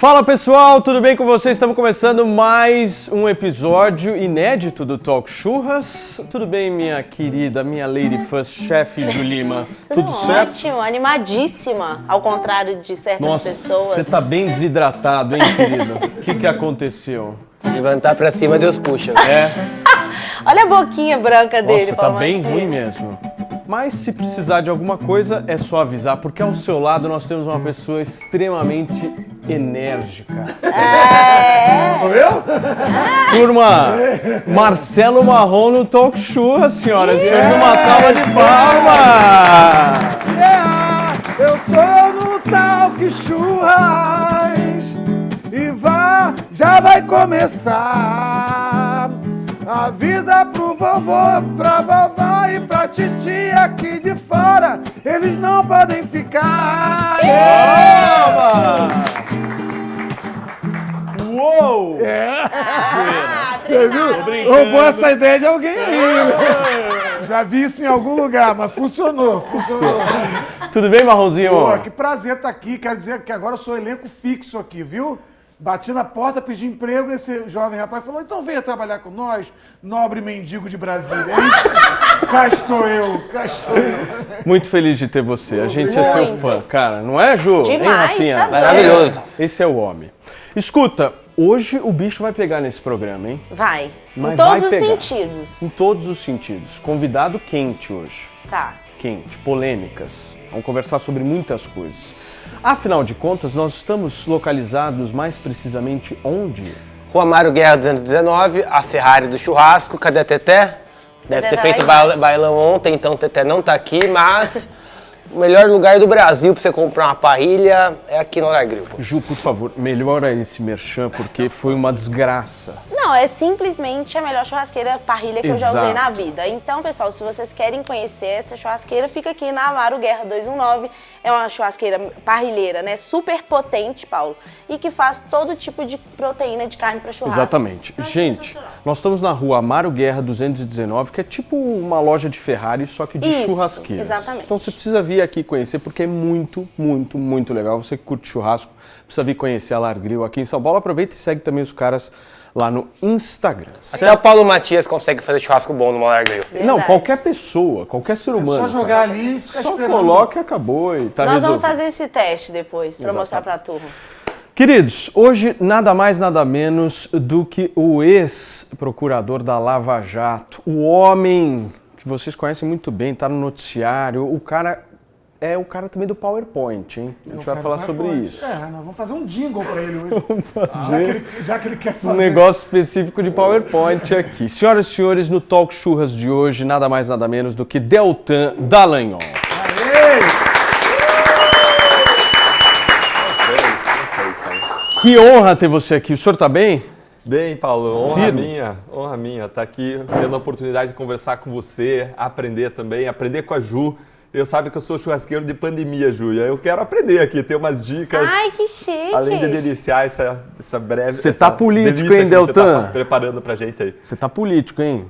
Fala pessoal, tudo bem com vocês? Estamos começando mais um episódio inédito do Talk Churras. Tudo bem, minha querida, minha Lady First Chef Julima? Tudo certo? Ótimo, animadíssima, ao contrário de certas pessoas. Você tá bem desidratado, hein, querido? O que aconteceu? Levantar pra cima, Deus puxa. Olha a boquinha branca dele. Nossa, tá bem ruim mesmo. Mas se precisar de alguma coisa, é só avisar, porque ao seu lado nós temos uma pessoa extremamente enérgica. Sou eu? Turma, Marcelo Marrom no Talk Churras, senhoras e senhores, uma salva de palmas! Eu tô no Talk Churras e já vai começar. Avisa pro vovô, pra vovó e pra titia aqui de fora, eles não podem ficar. Uou! Você viu? Roubou essa ideia de alguém aí, né? Já vi isso em algum lugar, mas funcionou. Tudo bem, Marronzinho? Pô, que prazer estar aqui. Quero dizer que agora eu sou elenco fixo aqui, viu? Bati na porta, pedi emprego, esse jovem rapaz falou, então venha trabalhar com nós, nobre mendigo de Brasília. Cá estou eu. Muito feliz de ter você, a gente é seu fã, cara, não é, Ju? Demais, hein, Rafinha? tá doido. Maravilhoso. Esse é o homem. Escuta, hoje o bicho vai pegar nesse programa, hein? Vai, Mas em todos vai os pegar. sentidos. Em todos os sentidos. Convidado quente hoje. Tá. Quente, polêmicas. Vamos conversar sobre muitas coisas. Afinal de contas, nós estamos localizados mais precisamente onde? Rua Mário Guerra 219, a Ferrari do churrasco. Cadê a Teté? Deve ter feito bailão ontem, então a Teté não tá aqui, mas o melhor lugar do Brasil pra você comprar uma parrilha é aqui no Lar Grill. Ju, por favor, melhora esse merchan, porque foi uma desgraça. Não, é simplesmente a melhor churrasqueira parrilha que eu já usei Exato. na vida. Então, pessoal, se vocês querem conhecer essa churrasqueira, fica aqui na Amaro Guerra 219. É uma churrasqueira parrilheira, né? Super potente, Paulo. E que faz todo tipo de proteína de carne para churrasco. Exatamente. Gente, nós estamos na rua Amaro Guerra 219, que é tipo uma loja de Ferrari, só que de Isso, churrasqueiras. exatamente. Então você precisa vir aqui conhecer, porque é muito, muito, muito legal. Você que curte churrasco, precisa vir conhecer a Lar Grill aqui em São Paulo. Aproveita e segue também os caras lá no Instagram. Até o Paulo Matias consegue fazer churrasco bom no Lar Grill. Verdade. Não, qualquer pessoa, qualquer ser humano. Só jogar ali e ficar Só esperando. coloca e acabou e tá Nós vamos resolvido. fazer esse teste depois, para mostrar pra turma. Queridos, hoje nada mais, nada menos do que o ex-procurador da Lava Jato, o homem que vocês conhecem muito bem, tá no noticiário, o cara é o cara também do PowerPoint, hein? A gente vai falar sobre isso. Nós vamos fazer um jingle pra ele hoje. Já que ele quer Um fazer. negócio específico de PowerPoint aqui. Senhoras e senhores, no Talk Churras de hoje, nada mais, nada menos do que Deltan Dallagnol. Aê! Que honra ter você aqui. O senhor tá bem? Bem, Paulo, honra Firme. minha, tá aqui tendo a oportunidade de conversar com você, aprender também, aprender com a Ju. Eu sabe que eu sou churrasqueiro de pandemia, Ju, e aí eu quero aprender aqui, ter umas dicas, Ai, que chique! além de deliciar essa breve... Você essa tá político, delícia hein, que você Deltan? tá preparando pra gente aí. Você tá político, hein?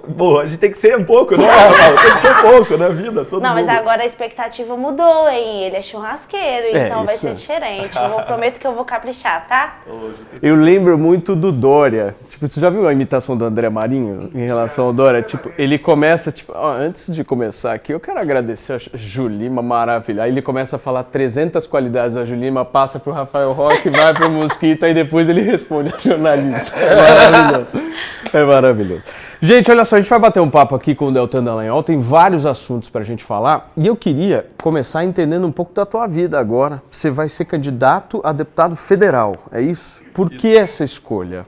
Bom, a gente tem que ser um pouco, né, Paulo? Tem que ser um pouco na vida, todo Não, mundo. mas agora a expectativa mudou, hein? Ele é churrasqueiro, então vai isso ser é. diferente. Prometo que eu vou caprichar, tá? Eu lembro muito do Dória. Tipo, você já viu a imitação do André Marinho em relação ao Dória? Tipo, ele começa, tipo, antes de começar aqui, eu quero agradecer a Julima, maravilha. Aí ele começa a falar 300 qualidades da Julima, passa pro Rafael Roque, vai pro Mosquito, aí depois ele responde ao jornalista. É maravilhoso. É maravilhoso. Gente, olha só, a gente vai bater um papo aqui com o Deltan Dallagnol, tem vários assuntos pra gente falar, e eu queria começar entendendo um pouco da tua vida agora. Você vai ser candidato a deputado federal, é isso? Por que essa escolha?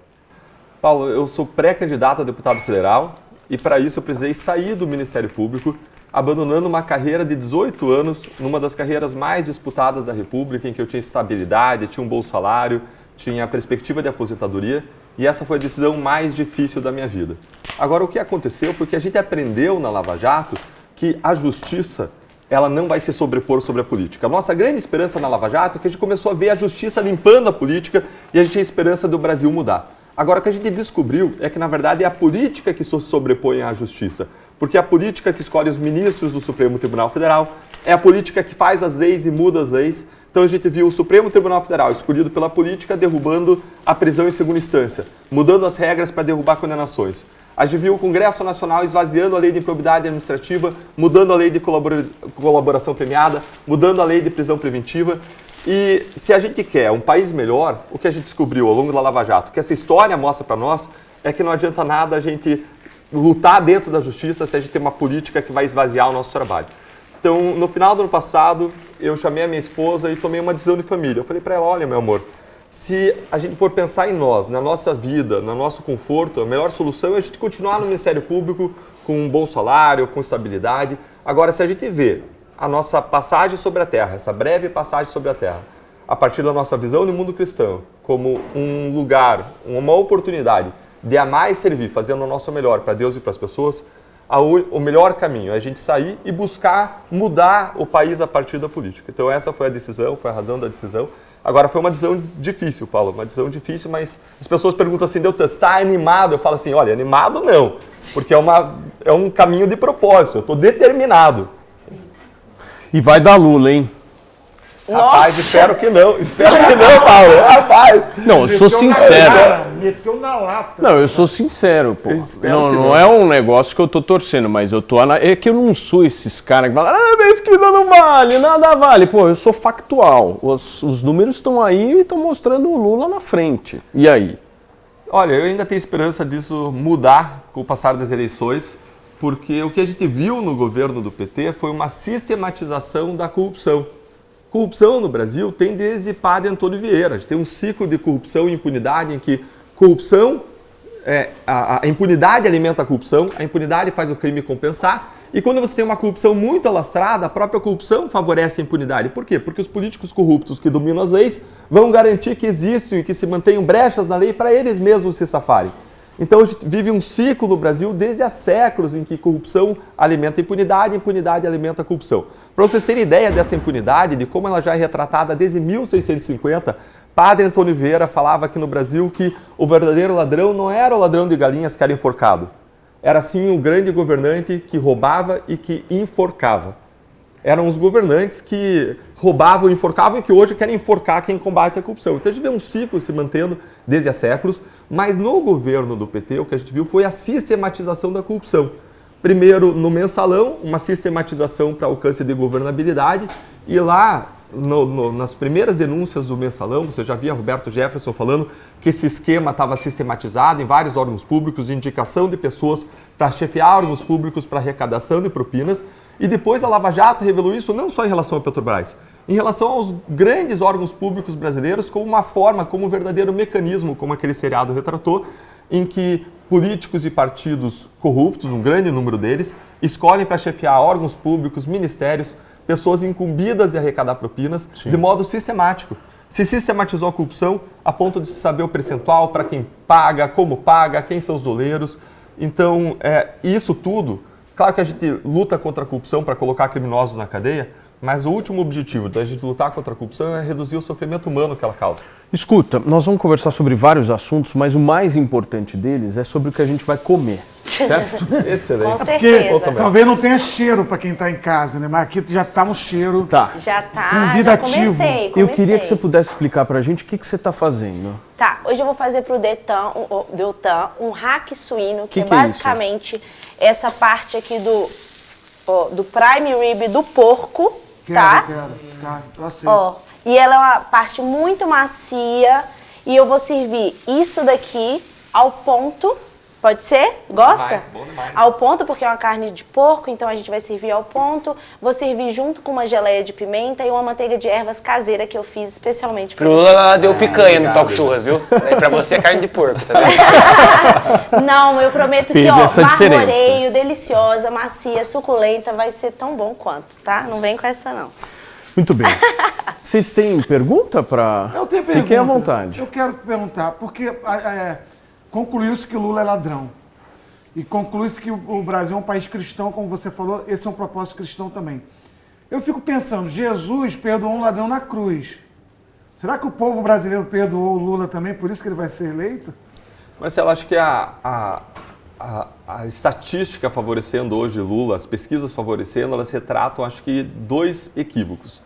Paulo, eu sou pré-candidato a deputado federal e para isso eu precisei sair do Ministério Público, abandonando uma carreira de 18 anos, numa das carreiras mais disputadas da República, em que eu tinha estabilidade, tinha um bom salário, tinha a perspectiva de aposentadoria, e essa foi a decisão mais difícil da minha vida. Agora, o que aconteceu foi que a gente aprendeu na Lava Jato que a justiça, ela não vai se sobrepor sobre a política. A nossa grande esperança na Lava Jato é que a gente começou a ver a justiça limpando a política e a gente tinha esperança do Brasil mudar. Agora, o que a gente descobriu é que, na verdade, é a política que se sobrepõe à justiça. Porque é a política que escolhe os ministros do Supremo Tribunal Federal, é a política que faz as leis e muda as leis. Então a gente viu o Supremo Tribunal Federal, escolhido pela política, derrubando a prisão em segunda instância, mudando as regras para derrubar condenações. A gente viu o Congresso Nacional esvaziando a lei de improbidade administrativa, mudando a lei de colaboração premiada, mudando a lei de prisão preventiva. E se a gente quer um país melhor, o que a gente descobriu ao longo da Lava Jato, que essa história mostra para nós, é que não adianta nada a gente lutar dentro da justiça se a gente tem uma política que vai esvaziar o nosso trabalho. Então, no final do ano passado, eu chamei a minha esposa e tomei uma decisão de família. Eu falei para ela, olha, meu amor, se a gente for pensar em nós, na nossa vida, no nosso conforto, a melhor solução é a gente continuar no Ministério Público com um bom salário, com estabilidade. Agora, se a gente vê a nossa passagem sobre a Terra, essa breve passagem sobre a Terra, a partir da nossa visão do mundo cristão, como um lugar, uma oportunidade de amar e servir, fazendo o nosso melhor para Deus e para as pessoas, o melhor caminho é a gente sair e buscar mudar o país a partir da política. Então essa foi a decisão, foi a razão da decisão. Agora foi uma decisão difícil, Paulo, uma decisão difícil, mas as pessoas perguntam assim, Deltan, você está animado? Eu falo assim, olha, animado não, porque é um caminho de propósito, eu estou determinado. E vai dar Lula, hein? Rapaz, espero que não, Paulo, rapaz. Não, eu sou sincero. Meteu na lata. Não, eu sou sincero, pô. Não é um negócio que eu tô torcendo, mas eu tô... É que eu não sou esses caras que falam, pesquisa não vale, nada vale. Pô, eu sou factual. Os números estão aí e estão mostrando o Lula na frente. E aí? Olha, eu ainda tenho esperança disso mudar com o passar das eleições, porque o que a gente viu no governo do PT foi uma sistematização da corrupção. Corrupção no Brasil tem desde Padre Antônio Vieira. A gente tem um ciclo de corrupção e impunidade em que corrupção, a impunidade alimenta a corrupção, a impunidade faz o crime compensar. E quando você tem uma corrupção muito alastrada, a própria corrupção favorece a impunidade. Por quê? Porque os políticos corruptos que dominam as leis vão garantir que existam e que se mantenham brechas na lei para eles mesmos se safarem. Então a gente vive um ciclo no Brasil desde há séculos em que corrupção alimenta a impunidade alimenta a corrupção. Para vocês terem ideia dessa impunidade, de como ela já é retratada desde 1650, Padre Antônio Vieira falava aqui no Brasil que o verdadeiro ladrão não era o ladrão de galinhas que era enforcado. Era sim o grande governante que roubava e que enforcava. Eram os governantes que roubavam e enforcavam e que hoje querem enforcar quem combate a corrupção. Então a gente vê um ciclo se mantendo desde há séculos, mas no governo do PT o que a gente viu foi a sistematização da corrupção. Primeiro, no mensalão, uma sistematização para alcance de governabilidade, e lá, nas primeiras denúncias do mensalão, você já via Roberto Jefferson falando que esse esquema estava sistematizado em vários órgãos públicos, de indicação de pessoas para chefiar órgãos públicos para arrecadação de propinas, e depois a Lava Jato revelou isso não só em relação à Petrobras, em relação aos grandes órgãos públicos brasileiros como uma forma, como um verdadeiro mecanismo, como aquele seriado retratou, em que políticos e partidos corruptos, um grande número deles, escolhem para chefiar órgãos públicos, ministérios, pessoas incumbidas de arrecadar propinas, de modo sistemático. Se sistematizou a corrupção a ponto de se saber o percentual para quem paga, como paga, quem são os doleiros. Então, isso tudo, claro que a gente luta contra a corrupção para colocar criminosos na cadeia, mas o último objetivo da gente lutar contra a corrupção é reduzir o sofrimento humano que ela causa. Escuta, nós vamos conversar sobre vários assuntos, mas o mais importante deles é sobre o que a gente vai comer, certo? Excelente. Com certeza. Talvez não tenha cheiro para quem está em casa, né? Mas aqui já tá um cheiro. Tá. Já tá, Convidativo. já comecei. Eu queria que você pudesse explicar pra gente o que você tá fazendo. Tá, hoje eu vou fazer pro Deltan um hack suíno, que é é basicamente essa parte aqui do prime rib do porco, tá? Quero. Eu aceito. Ó, e ela é uma parte muito macia e eu vou servir isso daqui ao ponto, pode ser? Gosta? Bom demais. Ao ponto, porque é uma carne de porco, então a gente vai servir ao ponto. Vou servir junto com uma geleia de pimenta e uma manteiga de ervas caseira que eu fiz especialmente pra Lula ela deu picanha no Toque Churras, viu? Aí pra você é carne de porco, tá vendo? Não, eu prometo Teve que, ó, essa diferença. marmoreio, deliciosa, macia, suculenta, vai ser tão bom quanto, tá? Não vem com essa, não. Muito bem. Vocês têm pergunta para... Eu tenho pergunta. Fiquem à vontade. Eu quero perguntar, porque concluiu-se que Lula é ladrão. E conclui-se que o Brasil é um país cristão, como você falou, esse é um propósito cristão também. Eu fico pensando, Jesus perdoou um ladrão na cruz. Será que o povo brasileiro perdoou o Lula também, por isso que ele vai ser eleito? Marcelo, acho que a estatística favorecendo hoje Lula, as pesquisas favorecendo, elas retratam, acho que, dois equívocos.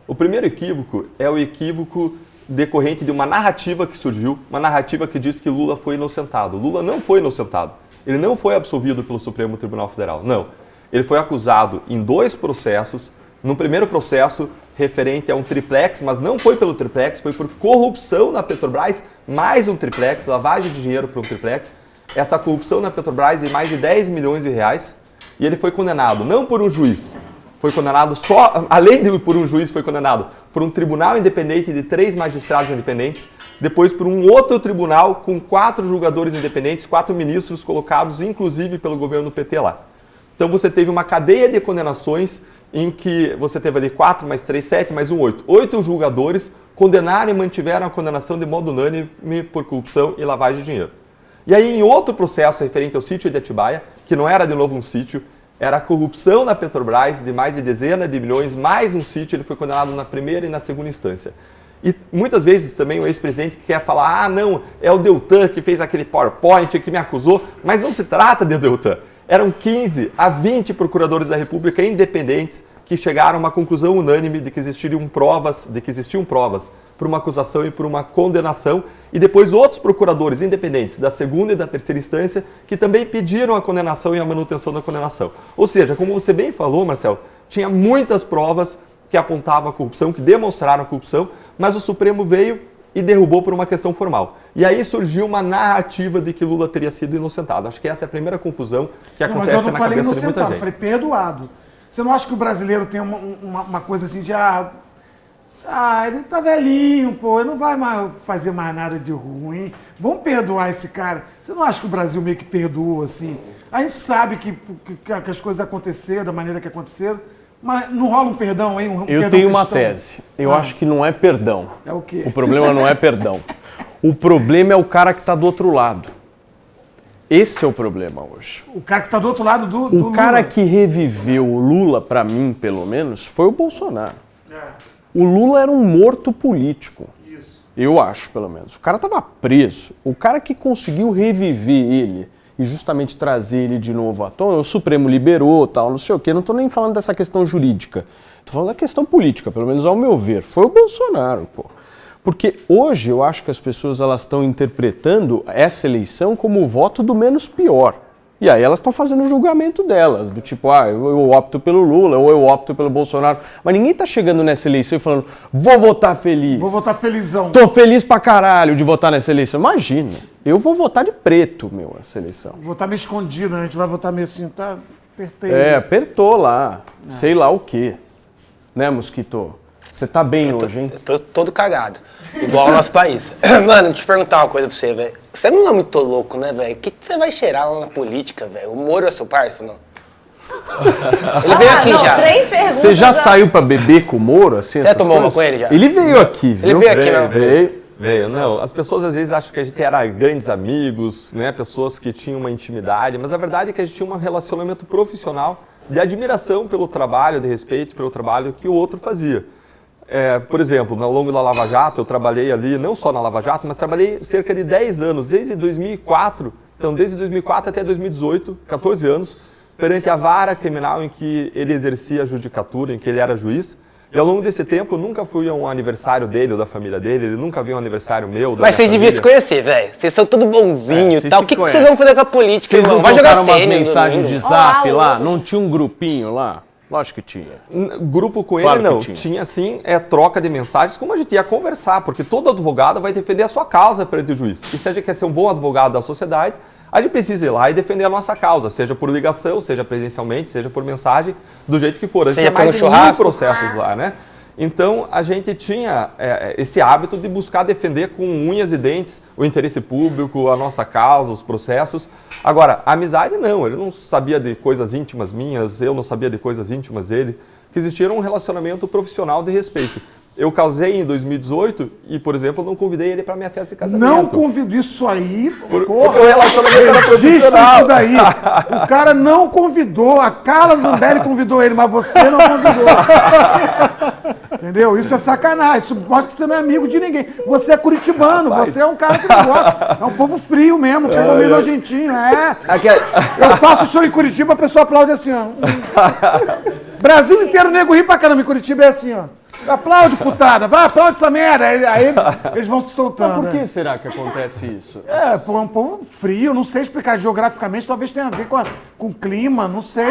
O primeiro equívoco é o equívoco decorrente de uma narrativa que surgiu, uma narrativa que diz que Lula foi inocentado. Lula não foi inocentado. Ele não foi absolvido pelo Supremo Tribunal Federal, não. Ele foi acusado em 2 processos. No primeiro processo, referente a um triplex, mas não foi pelo triplex, foi por corrupção na Petrobras, mais um triplex, lavagem de dinheiro para um triplex. Essa corrupção na Petrobras de mais de 10 milhões de reais. E ele foi condenado não por um juiz, foi condenado só, além de por um juiz, foi condenado por um tribunal independente de 3 magistrados independentes, depois por um outro tribunal com 4 julgadores independentes, 4 ministros colocados, inclusive pelo governo PT lá. Então você teve uma cadeia de condenações em que você teve ali 4 mais 3, 7 mais 1, 8. 8 julgadores condenaram e mantiveram a condenação de modo unânime por corrupção e lavagem de dinheiro. E aí, em outro processo referente ao sítio de Atibaia, que não era de novo um sítio, era a corrupção na Petrobras de mais de dezenas de milhões, mais um sítio, ele foi condenado na primeira e na segunda instância. E muitas vezes também o ex-presidente quer falar, ah não, é o Deltan que fez aquele PowerPoint que me acusou, mas não se trata de Deltan. Eram 15 a 20 procuradores da República independentes que chegaram a uma conclusão unânime de que existiam provas por uma acusação e por uma condenação, e depois outros procuradores independentes da segunda e da terceira instância que também pediram a condenação e a manutenção da condenação. Ou seja, como você bem falou, Marcelo, tinha muitas provas que apontavam a corrupção, que demonstraram a corrupção, mas o Supremo veio e derrubou por uma questão formal. E aí surgiu uma narrativa de que Lula teria sido inocentado. Acho que essa é a primeira confusão que acontece na cabeça de muita gente. Eu falei perdoado. Você não acha que o brasileiro tem uma coisa assim de ele tá velhinho, pô, ele não vai mais fazer mais nada de ruim. Vamos perdoar esse cara. Você não acha que o Brasil meio que perdoa, assim? A gente sabe que as coisas aconteceram da maneira que aconteceram, mas não rola um perdão, hein? Eu tenho uma tese. Eu acho que não é perdão. É o quê? O problema não é perdão. O problema é o cara que tá do outro lado. Esse é o problema hoje. O cara que tá do outro lado do O cara Lula. que reviveu o Lula, pra mim, pelo menos, foi o Bolsonaro. O Lula era um morto político. Isso. Eu acho, pelo menos. O cara estava preso. O cara que conseguiu reviver ele e justamente trazer ele de novo à tona, o Supremo liberou, tal, não sei o quê. Não estou nem falando dessa questão jurídica. Estou falando da questão política, pelo menos ao meu ver. Foi o Bolsonaro, pô. Porque hoje eu acho que as pessoas elas estão interpretando essa eleição como o voto do menos pior. E aí elas estão fazendo o julgamento delas, do tipo, eu opto pelo Lula, ou eu opto pelo Bolsonaro. Mas ninguém tá chegando nessa eleição e falando, vou votar feliz. Vou votar felizão. Tô feliz pra caralho de votar nessa eleição. Imagina, eu vou votar de preto, essa eleição. Vou votar meio escondido, né? A gente vai votar meio assim, tá? Apertei. Apertou lá, sei lá o quê. Né, Mosquito? Você tá bem hoje, hein? Eu tô todo cagado. Igual ao nosso país. Mano, deixa eu perguntar uma coisa pra você, velho. Você não é muito louco, né, velho? O que você vai cheirar lá na política, velho? O Moro é seu parceiro, não? Ele veio aqui já. 3 perguntas. Você já saiu pra beber com o Moro? Assim, Você tomou uma com ele já? Ele veio aqui, viu? Ele veio aqui, não? Veio, não. As pessoas às vezes acham que a gente era grandes amigos, né? Pessoas que tinham uma intimidade, mas a verdade é que a gente tinha um relacionamento profissional de admiração pelo trabalho, de respeito pelo trabalho que o outro fazia. Por exemplo, ao longo da Lava Jato, eu trabalhei ali, não só na Lava Jato, mas trabalhei cerca de 10 anos, desde 2004, então desde 2004 até 2018, 14 anos, perante a vara criminal em que ele exercia a judicatura, em que ele era juiz. E ao longo desse tempo, eu nunca fui a um aniversário dele ou da família dele, ele nunca viu um aniversário meu, da Mas vocês minha deviam se conhecer, velho. Vocês são tudo bonzinhos e tal. O que vocês vão fazer com a política, Vocês irmão? não Vai jogar trocaram umas tênis, mensagens de domingo? zap lá? Não tinha um grupinho lá? Lógico que tinha. Grupo com Claro ele, não. que Tinha sim troca de mensagens, como a gente ia conversar, porque todo advogado vai defender a sua causa perante o juiz. E se a gente quer ser um bom advogado da sociedade, a gente precisa ir lá e defender a nossa causa, seja por ligação, seja presencialmente, seja por mensagem, do jeito que for. A gente tinha mais de 1000 processos lá, né? Então, a gente tinha esse hábito de buscar defender com unhas e dentes o interesse público, a nossa causa, os processos. Agora, a amizade não, ele não sabia de coisas íntimas minhas, eu não sabia de coisas íntimas dele, que existia um relacionamento profissional de respeito. Eu casei em 2018 e, por exemplo, eu não convidei ele para minha festa de casamento. Não convido isso aí, Porque o relacionamento era profissional. Isso daí. O cara não convidou, a Carla Zambelli convidou ele, mas você não convidou. Entendeu? Isso é sacanagem. Isso mostra que você não é amigo de ninguém. Você é curitibano, você é um cara que não gosta. É um povo frio mesmo, que é meio nojentinho. Eu faço show em Curitiba, a pessoa aplaude assim, ó. Brasil inteiro, nego ri pra caramba. Em Curitiba é assim, ó. Aplaude, putada. Vai, aplaude essa merda. Aí eles vão se soltando. Mas por que né? será que acontece isso? Pô, é um povo frio, não sei explicar geograficamente, talvez tenha a ver com o clima, não sei.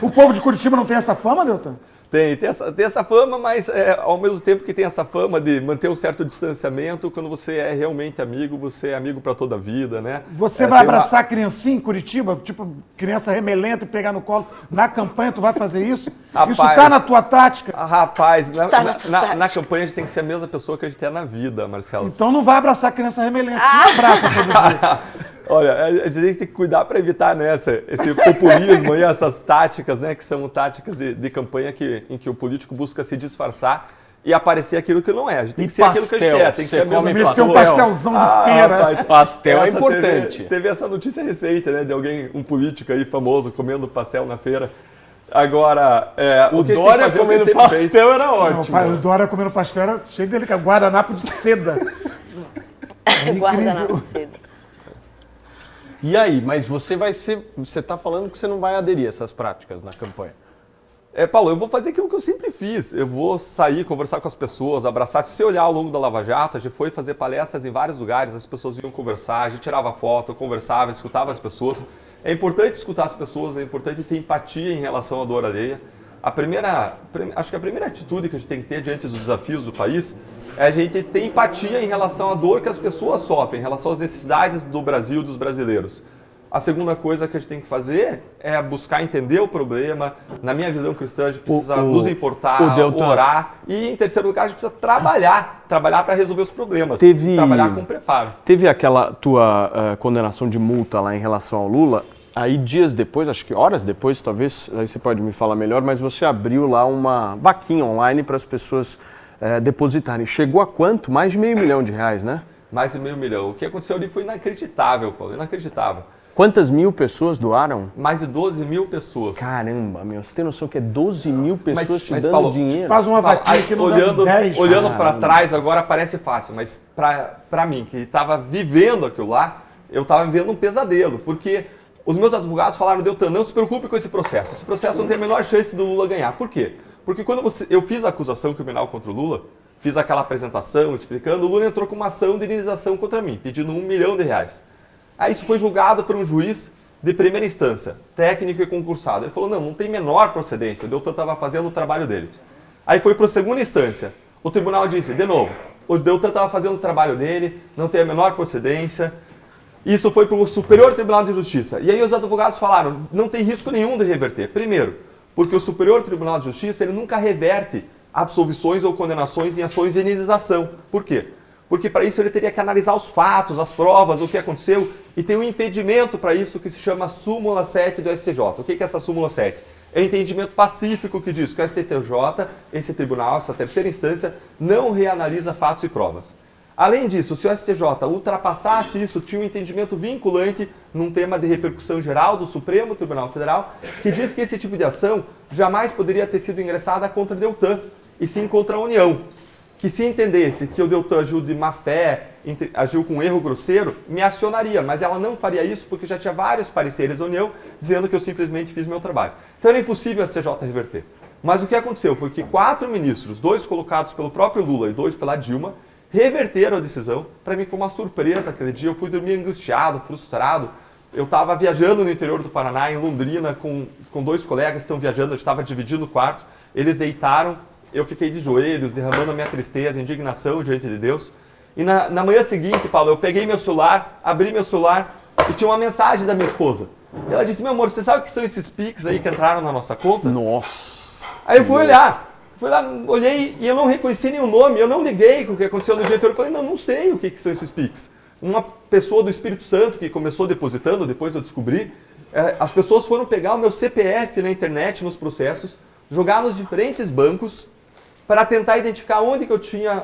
O povo de Curitiba não tem essa fama, Deltan? Tem essa fama, mas ao mesmo tempo que tem essa fama de manter um certo distanciamento, quando você é realmente amigo, você é amigo para toda a vida, né? Você vai abraçar a criancinha em Curitiba, tipo, criança remelenta e pegar no colo, na campanha tu vai fazer isso? Rapaz, isso tá na tua tática? Rapaz, Tá na campanha a gente tem que ser a mesma pessoa que a gente é na vida, Marcelo. Então não vai abraçar a criança remelenta, você não abraça todo dia. Olha, a gente tem que cuidar para evitar esse populismo e essas táticas, né, que são táticas de campanha em que o político busca se disfarçar e aparecer aquilo que não é. A gente tem que ser aquilo que a gente quer, tem que ser a mesma Meter pessoa. um pastelzão de feira. Rapaz, Pastel é essa importante. Teve essa notícia recente, né, de alguém, um político aí famoso, comendo pastel na feira. Agora, O que a gente tem que Dória fazer, o que comendo ele sempre fez. pastel era Não, ótimo. pai, o Dória comendo pastel era cheio dele, guardanapo de seda. Guardanapo cedo. E aí, mas você tá falando que você não vai aderir a essas práticas na campanha. Paulo, eu vou fazer aquilo que eu sempre fiz. Eu vou sair, conversar com as pessoas, abraçar. Se você olhar ao longo da Lava Jato, a gente foi fazer palestras em vários lugares, as pessoas vinham conversar, a gente tirava foto, eu conversava, escutava as pessoas. É importante escutar as pessoas, é importante ter empatia em relação à dor alheia. Acho que a primeira atitude que a gente tem que ter diante dos desafios do país é a gente ter empatia em relação à dor que as pessoas sofrem, em relação às necessidades do Brasil, dos brasileiros. A segunda coisa que a gente tem que fazer é buscar entender o problema. Na minha visão cristã, a gente precisa nos importar, orar. E, em terceiro lugar, a gente precisa trabalhar para resolver os problemas. Trabalhar com preparo. Teve aquela tua condenação de multa lá em relação ao Lula. Aí, dias depois, acho que horas depois, talvez, aí você pode me falar melhor, mas você abriu lá uma vaquinha online para as pessoas depositarem. Chegou a quanto? Mais de R$500 mil, né? Mais de R$500 mil. O que aconteceu ali foi inacreditável, Paulo, inacreditável. Quantas mil pessoas doaram? Mais de 12 mil pessoas. Caramba, meu, você tem noção que é 12 mil pessoas te dando Paulo, dinheiro? Faz uma vaquinha que não dá 10. Olhando para trás agora parece fácil, mas para mim, que estava vivendo aquilo lá, eu estava vivendo um pesadelo, porque os meus advogados falaram, Deltan, não se preocupe com esse processo não tem a menor chance do Lula ganhar. Por quê? Porque quando eu fiz a acusação criminal contra o Lula, fiz aquela apresentação explicando, o Lula entrou com uma ação de indenização contra mim, pedindo R$1 milhão. Aí isso foi julgado por um juiz de primeira instância, técnico e concursado. Ele falou, não tem menor procedência, o Deltan estava fazendo o trabalho dele. Aí foi para a segunda instância. O tribunal disse, de novo, o Deltan estava fazendo o trabalho dele, não tem a menor procedência. Isso foi para o Superior Tribunal de Justiça. E aí os advogados falaram, não tem risco nenhum de reverter. Primeiro, porque o Superior Tribunal de Justiça ele nunca reverte absolvições ou condenações em ações de indenização. Por quê? Porque para isso ele teria que analisar os fatos, as provas, o que aconteceu, e tem um impedimento para isso que se chama súmula 7 do STJ. O que é essa súmula 7? É um entendimento pacífico que diz que o STJ, esse tribunal, essa terceira instância, não reanalisa fatos e provas. Além disso, se o STJ ultrapassasse isso, tinha um entendimento vinculante num tema de repercussão geral do Supremo Tribunal Federal, que diz que esse tipo de ação jamais poderia ter sido ingressada contra o Deltan, e sim contra a União. Que se entendesse que o Deltan agiu de má fé, agiu com um erro grosseiro, me acionaria, mas ela não faria isso porque já tinha vários pareceres da União dizendo que eu simplesmente fiz meu trabalho. Então era impossível o STJ reverter. Mas o que aconteceu foi que 4 ministros, 2 colocados pelo próprio Lula e 2 pela Dilma, reverteram a decisão. Para mim foi uma surpresa aquele dia, eu fui dormir angustiado, frustrado. Eu estava viajando no interior do Paraná, em Londrina, com 2 colegas que estão viajando, a gente estava dividindo o quarto, eles deitaram, eu fiquei de joelhos, derramando a minha tristeza, indignação diante de Deus. E na manhã seguinte, Paulo, eu peguei meu celular, abri meu celular e tinha uma mensagem da minha esposa. E ela disse, meu amor, você sabe o que são esses Pix aí que entraram na nossa conta? Nossa! Aí eu fui olhar, olhei e eu não reconheci nenhum nome, eu não liguei com o que aconteceu no dia anterior. Eu falei, não sei o que são esses Pix. Uma pessoa do Espírito Santo que começou depositando, depois eu descobri, as pessoas foram pegar o meu CPF na internet, nos processos, jogar nos diferentes bancos, para tentar identificar onde que eu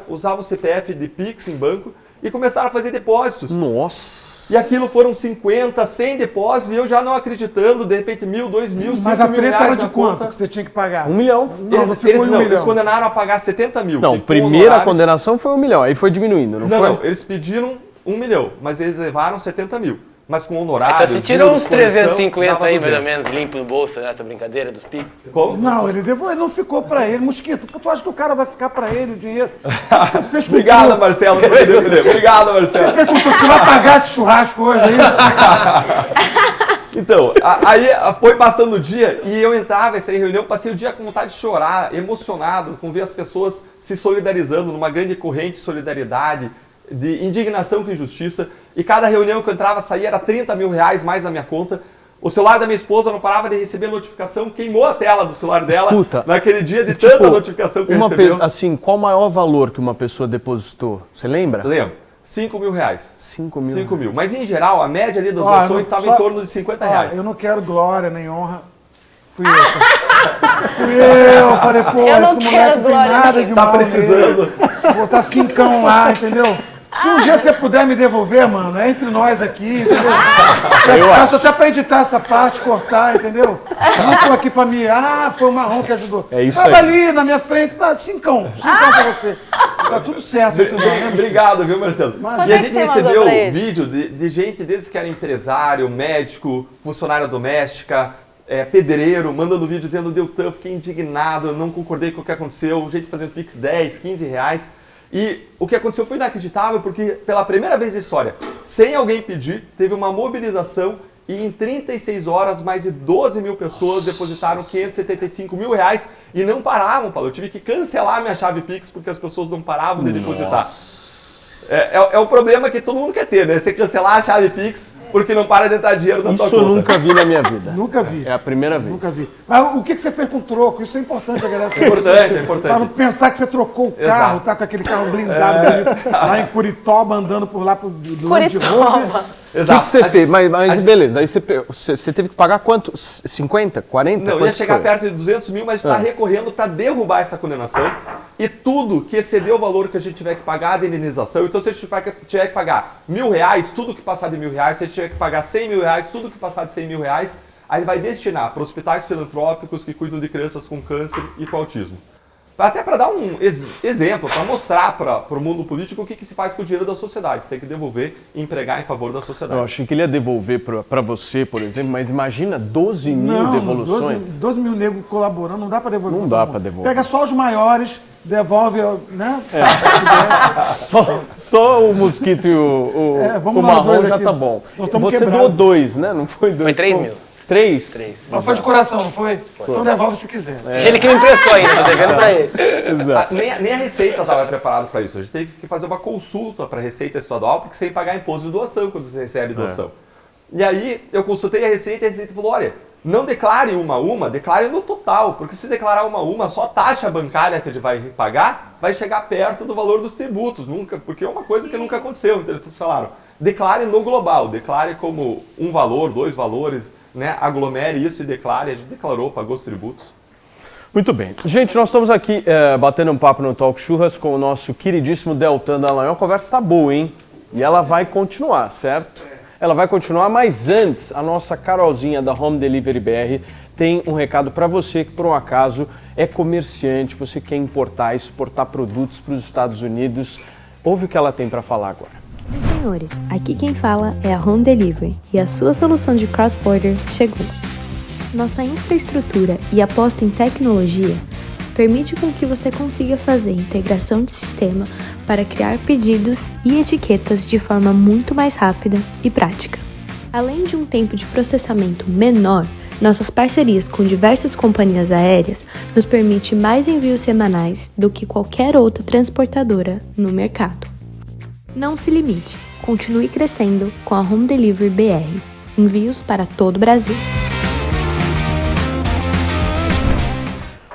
usava o CPF de Pix em banco e começaram a fazer depósitos. Nossa! E aquilo foram 50, 100 depósitos e eu já não acreditando, de repente 1.000, 2.000, 5.000 reais. Mas a treta era de quanto conta. que você tinha que pagar? R$1 milhão. Eles condenaram a pagar 70 mil. Não, primeira condenação foi R$1 milhão, aí foi diminuindo, não foi? Não, eles pediram 1 milhão, mas eles levaram 70 mil. mas com honorário. Então você tirou uns juros, correção, 350 dava aí, mais 200. ou menos, limpo no bolso nessa brincadeira dos Pix. Como? Não, ele não ficou pra ele. Mosquito, tu acha que o cara vai ficar pra ele o dinheiro? O que você fez com Obrigado, tudo? Marcelo, por me defender. Obrigado, Marcelo. Você fez com tudo? Você vai pagar esse churrasco hoje, é isso? Então, aí foi passando o dia e eu entrava essa reunião, passei o dia com vontade de chorar, emocionado, com ver as pessoas se solidarizando numa grande corrente de solidariedade, de indignação com injustiça. E cada reunião que eu entrava, saía, era 30 mil reais mais na minha conta. O celular da minha esposa não parava de receber notificação, queimou a tela do celular dela. Escuta, naquele dia de tipo, tanta notificação que recebeu. Assim, qual o maior valor que uma pessoa depositou? Você lembra? Lembro. 5 mil reais. 5 mil. 5 mil. Mas em geral, a média ali das Ó, doações estava em torno de 50 reais. Eu não quero glória nem honra. Fui eu. Fui eu. Falei, pô, Eu não esse quero moleque não tem glória nada nem- de Tá mal nele. precisando. Vou botar 5 lá, entendeu? Se um dia você puder me devolver, mano, é entre nós aqui, entendeu? Eu faço até pra editar essa parte, cortar, entendeu? Não tô aqui pra me... foi o Marrom que ajudou. É isso Tava aí. ali na minha frente, 5 pra você. Tá tudo certo entre nós, né, bicho? Obrigado, viu, Marcelo? Quanto E a é que gente você mandou recebeu pra ele? vídeo de gente desde que era empresário, médico, funcionária doméstica, pedreiro, mandando vídeo dizendo, Deltan, fiquei indignado, eu não concordei com o que aconteceu, gente fazendo Pix 10, 15 reais. E o que aconteceu foi inacreditável, porque pela primeira vez na história, sem alguém pedir, teve uma mobilização e em 36 horas, mais de 12 mil pessoas depositaram 575 mil reais e não paravam, Paulo. Eu tive que cancelar minha chave Pix porque as pessoas não paravam de depositar. É o problema que todo mundo quer ter, né? Você cancelar a chave Pix porque não para de entrar dinheiro na tua Isso conta. eu nunca vi na minha vida. Nunca vi. É a primeira vez. Nunca vi. Mas o que você fez com o troco? Isso é importante, a galera saber. É importante. Pra não pensar que você trocou o carro, Exato. tá com aquele carro blindado bonito, lá em Curitiba, andando por lá pro Land Curitiba. Rover. O que você fez? Mas beleza, aí você teve que pagar quanto? 50? 40? Não, Quanto ia chegar foi? perto de 200 mil, mas a gente está recorrendo para derrubar essa condenação. E tudo que exceder o valor que a gente tiver que pagar de indenização, então se a gente tiver que pagar R$1.000, tudo que passar de R$1.000, se a gente tiver que pagar R$100.000, tudo que passar de R$100.000, aí ele vai destinar para hospitais filantrópicos que cuidam de crianças com câncer e com autismo. Até para dar um exemplo, para mostrar para o mundo político o que se faz com o dinheiro da sociedade. Você tem que devolver e empregar em favor da sociedade. Eu achei que ele ia devolver para você, por exemplo, mas imagina 12 mil Não, devoluções. 12 mil negros colaborando, não dá pra devolver. Não pra dá todo pra mundo. devolver. Pega só os maiores, devolve, né? Só o Mosquito e o vamos o nós Marrom dois já aqui. tá bom. Nós estamos Você quebrados. doou 2, né? Não foi 2. Foi 3 mil. 3? 3. Mas foi de coração, não foi? Então devolve se quiser. Ele que me emprestou ainda, tô devendo pra ele. Exato. Nem a Receita estava preparada para isso. A gente teve que fazer uma consulta para a Receita Estadual, porque você tem que pagar imposto de doação quando você recebe doação. E aí eu consultei a Receita e a Receita falou, olha, não declare uma a uma, declare no total, porque se declarar uma a uma, só a taxa bancária que a gente vai pagar vai chegar perto do valor dos tributos, nunca, porque é uma coisa que nunca aconteceu. Então eles falaram, declare no global, declare como um valor, 2 valores, né? Aglomere isso e declare. A gente declarou, pagou os tributos. Muito bem. Gente, nós estamos aqui batendo um papo no Talk Churras com o nosso queridíssimo Deltan Dallagnol. A conversa está boa, hein? E ela vai continuar, certo? Ela vai continuar, mas antes, a nossa Carolzinha da Home Delivery BR tem um recado para você que, por um acaso, é comerciante, você quer importar, exportar produtos para os Estados Unidos. Ouve o que ela tem para falar agora. Senhores, aqui quem fala é a Home Delivery e a sua solução de cross-border chegou. Nossa infraestrutura e aposta em tecnologia permite com que você consiga fazer integração de sistema para criar pedidos e etiquetas de forma muito mais rápida e prática. Além de um tempo de processamento menor, nossas parcerias com diversas companhias aéreas nos permite mais envios semanais do que qualquer outra transportadora no mercado. Não se limite, continue crescendo com a Home Delivery BR. Envios para todo o Brasil.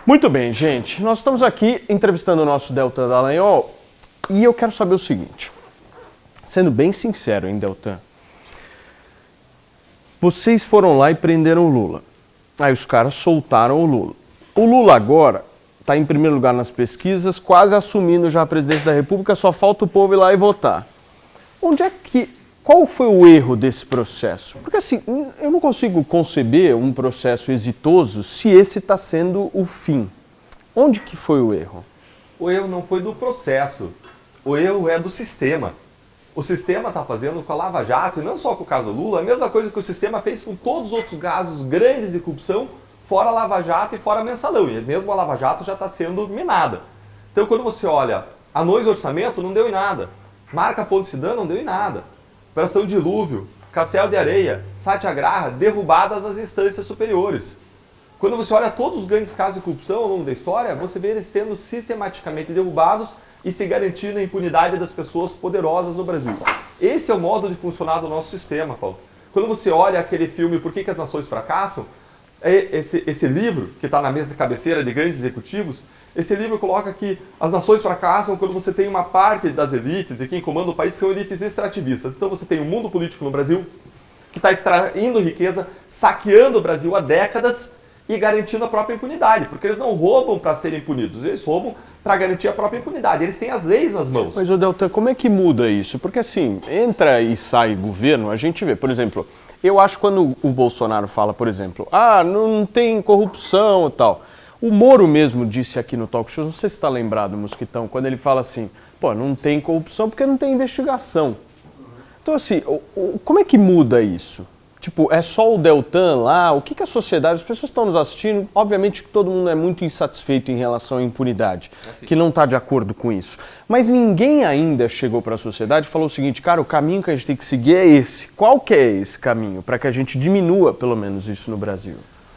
Muito bem, gente. Nós estamos aqui entrevistando o nosso Deltan Dallagnol e eu quero saber o seguinte. Sendo bem sincero, hein, Deltan? Vocês foram lá e prenderam o Lula. Aí os caras soltaram o Lula. O Lula agora está em primeiro lugar nas pesquisas, quase assumindo já a presidência da República, só falta o povo ir lá e votar. Qual foi o erro desse processo? Porque assim, eu não consigo conceber um processo exitoso se esse está sendo o fim. Onde que foi o erro? O erro não foi do processo, o erro é do sistema. o sistema está fazendo com a Lava Jato, e não só com o caso Lula, a mesma coisa que o sistema fez com todos os outros casos grandes de corrupção, fora a Lava Jato e fora mensalão. E mesmo a Lava Jato já está sendo minada. Então, quando você olha anões de orçamento, não deu em nada. Marca Fonte Cidadã, não deu em nada. Operação Dilúvio, Castelo de Areia, Satyagraha, derrubadas as instâncias superiores. Quando você olha todos os grandes casos de corrupção ao longo da história, você vê eles sendo sistematicamente derrubados e se garantindo a impunidade das pessoas poderosas no Brasil. Esse é o modo de funcionar do nosso sistema, Paulo. Quando você olha aquele filme Por que as Nações Fracassam, esse livro, que está na mesa de cabeceira de grandes executivos, esse livro coloca que as nações fracassam quando você tem uma parte das elites, e quem comanda o país são elites extrativistas. Então você tem um mundo político no Brasil que está extraindo riqueza, saqueando o Brasil há décadas e garantindo a própria impunidade, porque eles não roubam para serem punidos, eles roubam para garantir a própria impunidade. Eles têm as leis nas mãos. Mas, Deltan, como é que muda isso? Porque assim, entra e sai governo, a gente vê, por exemplo, eu acho que quando o Bolsonaro fala, por exemplo, não tem corrupção e tal. O Moro mesmo disse aqui no Talk Show, não sei se está lembrado, Mosquitão, quando ele fala assim, não tem corrupção porque não tem investigação. Então assim, como é que muda isso? Tipo, é só o Deltan lá? O que a sociedade, as pessoas estão nos assistindo, obviamente que todo mundo é muito insatisfeito em relação à impunidade, que não está de acordo com isso. Mas ninguém ainda chegou para a sociedade e falou o seguinte, cara, o caminho que a gente tem que seguir é esse. Qual que é esse caminho? Para que a gente diminua, pelo menos, isso no Brasil.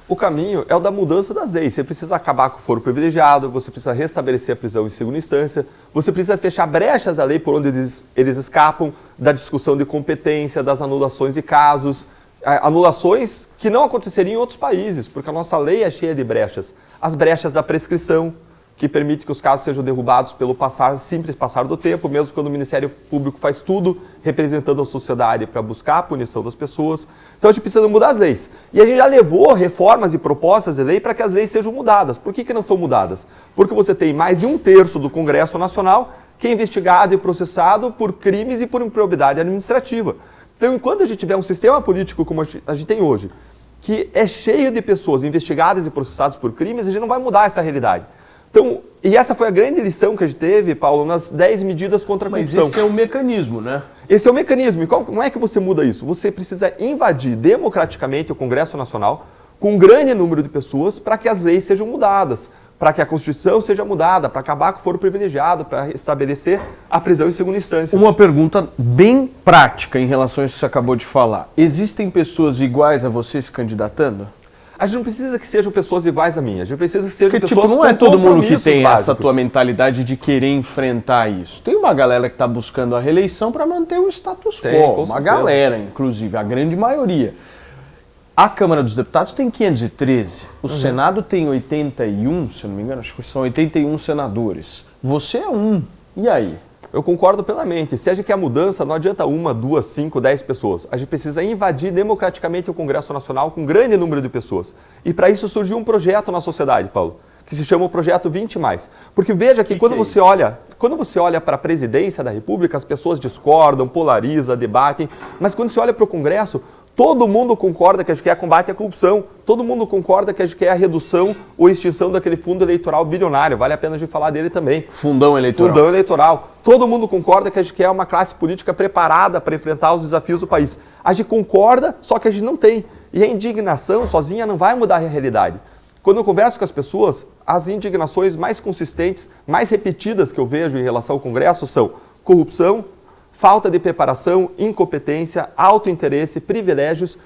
O caminho é o da mudança das leis. Você precisa acabar com o foro privilegiado, você precisa restabelecer a prisão em segunda instância, você precisa fechar brechas da lei por onde eles escapam da discussão de competência, das anulações de casos, anulações que não aconteceriam em outros países, porque a nossa lei é cheia de brechas. As brechas da prescrição, que permite que os casos sejam derrubados pelo simples passar do tempo, mesmo quando o Ministério Público faz tudo representando a sociedade para buscar a punição das pessoas. Então a gente precisa mudar as leis. E a gente já levou reformas e propostas de lei para que as leis sejam mudadas. Por que não são mudadas? Porque você tem mais de 1/3 do Congresso Nacional que é investigado e processado por crimes e por improbidade administrativa. Então, enquanto a gente tiver um sistema político como a gente tem hoje, que é cheio de pessoas investigadas e processadas por crimes, a gente não vai mudar essa realidade. Então, e essa foi a grande lição que a gente teve, Paulo, nas 10 medidas contra a corrupção. Mas esse é o mecanismo, né? Esse é o mecanismo. E como é que você muda isso? Você precisa invadir democraticamente o Congresso Nacional com um grande número de pessoas para que as leis sejam mudadas, para que a Constituição seja mudada, para acabar com o foro privilegiado, para estabelecer a prisão em segunda instância. Uma pergunta bem prática em relação a isso que você acabou de falar. Existem pessoas iguais a você se candidatando? A gente não precisa que sejam pessoas iguais a mim, a gente precisa que sejam porque, pessoas não é todo mundo que tem básicos. Essa tua mentalidade de querer enfrentar isso. Tem uma galera que está buscando a reeleição para manter o status quo. Uma galera, inclusive, a grande maioria. A Câmara dos Deputados tem 513, o Senado tem 81, se eu não me engano, acho que são 81 senadores. Você é um, e aí? Eu concordo plenamente. Se a gente quer mudança, não adianta 1, 2, 5, 10 pessoas. A gente precisa invadir democraticamente o Congresso Nacional com um grande número de pessoas. E para isso surgiu um projeto na sociedade, Paulo, que se chama o Projeto 20+. Porque veja que quando você olha para a presidência da República, as pessoas discordam, polarizam, debatem, mas quando você olha para o Congresso, todo mundo concorda que a gente quer combate à corrupção, todo mundo concorda que a gente quer a redução ou extinção daquele fundo eleitoral bilionário, vale a pena a gente falar dele também. Fundão eleitoral. Fundão eleitoral. Todo mundo concorda que a gente quer uma classe política preparada para enfrentar os desafios do país. A gente concorda, só que a gente não tem. E a indignação sozinha não vai mudar a realidade. Quando eu converso com as pessoas, as indignações mais consistentes, mais repetidas que eu vejo em relação ao Congresso são corrupção, falta de preparação, incompetência, autointeresse, privilégios.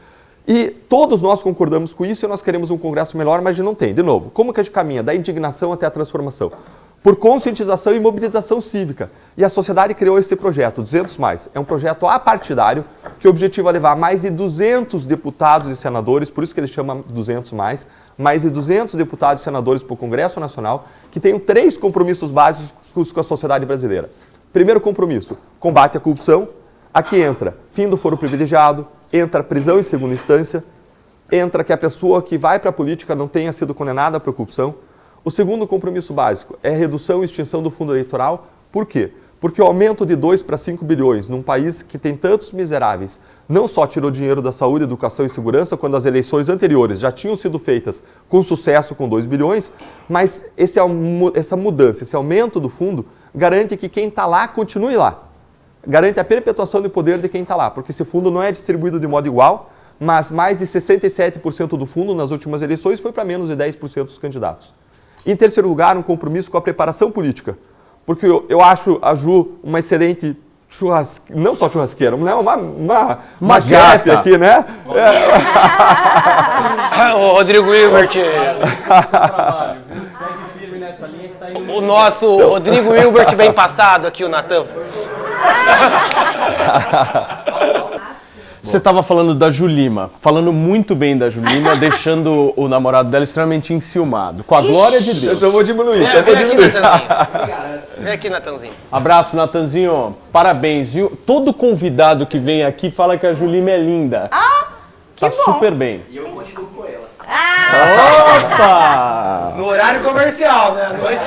E todos nós concordamos com isso e nós queremos um Congresso melhor, mas a gente não tem. De novo, como que a gente caminha da indignação até a transformação? Por conscientização e mobilização cívica. E a sociedade criou esse projeto, 200+. É um projeto apartidário que o objetivo é levar mais de 200 deputados e senadores, por isso que ele chama 200+, mais de 200 deputados e senadores para o Congresso Nacional, que tenham 3 compromissos básicos com a sociedade brasileira. Primeiro compromisso, combate à corrupção. Aqui entra fim do foro privilegiado, entra prisão em segunda instância, entra que a pessoa que vai para a política não tenha sido condenada por corrupção. O segundo compromisso básico é a redução e extinção do fundo eleitoral. Por quê? Porque o aumento de 2 para 5 bilhões num país que tem tantos miseráveis não só tirou dinheiro da saúde, educação e segurança, quando as eleições anteriores já tinham sido feitas com sucesso com 2 bilhões, mas essa mudança, esse aumento do fundo, garante que quem está lá continue lá. garante a perpetuação do poder de quem está lá, porque esse fundo não é distribuído de modo igual, mas mais de 67% do fundo nas últimas eleições foi para menos de 10% dos candidatos. Em terceiro lugar, um compromisso com a preparação política, porque eu acho a Ju uma excelente não só churrasqueira, né? Uma chefe aqui, né? O Rodrigo Hilbert. O nosso Rodrigo Hilbert bem passado aqui, o Natan. Você estava falando da Julima, falando muito bem da Julima, deixando o namorado dela extremamente enciumado. Com a glória de Deus. Então eu vou diminuir. Vem aqui, Natanzinho. Vem aqui, Natanzinho. Abraço, Natanzinho. Parabéns, viu? Todo convidado que vem aqui fala que a Julima é linda. Que tá bom. super bem. E eu continuo com ela. Opa! No horário comercial, né? À noite.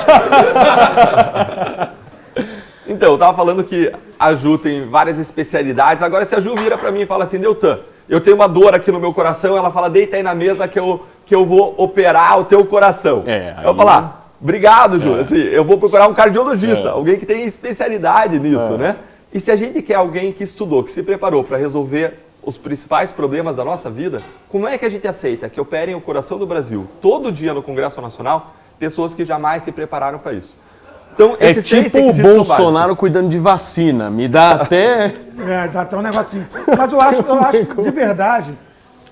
Então, eu tava falando que a Ju tem várias especialidades. Agora, se a Ju vira pra mim e fala assim, Deltan, eu tenho uma dor aqui no meu coração, ela fala, deita aí na mesa que eu vou operar o teu coração. Eu vou falar, obrigado, Ju. Assim, eu vou procurar um cardiologista, alguém que tem especialidade nisso, né? E se a gente quer alguém que estudou, que se preparou para resolver os principais problemas da nossa vida, como é que a gente aceita que operem o coração do Brasil todo dia no Congresso Nacional pessoas que jamais se prepararam para isso? Então, esses três tipo o requisitos são Bolsonaro básicos. cuidando de vacina. Me dá até... Dá até um negocinho. Mas eu acho que, de verdade,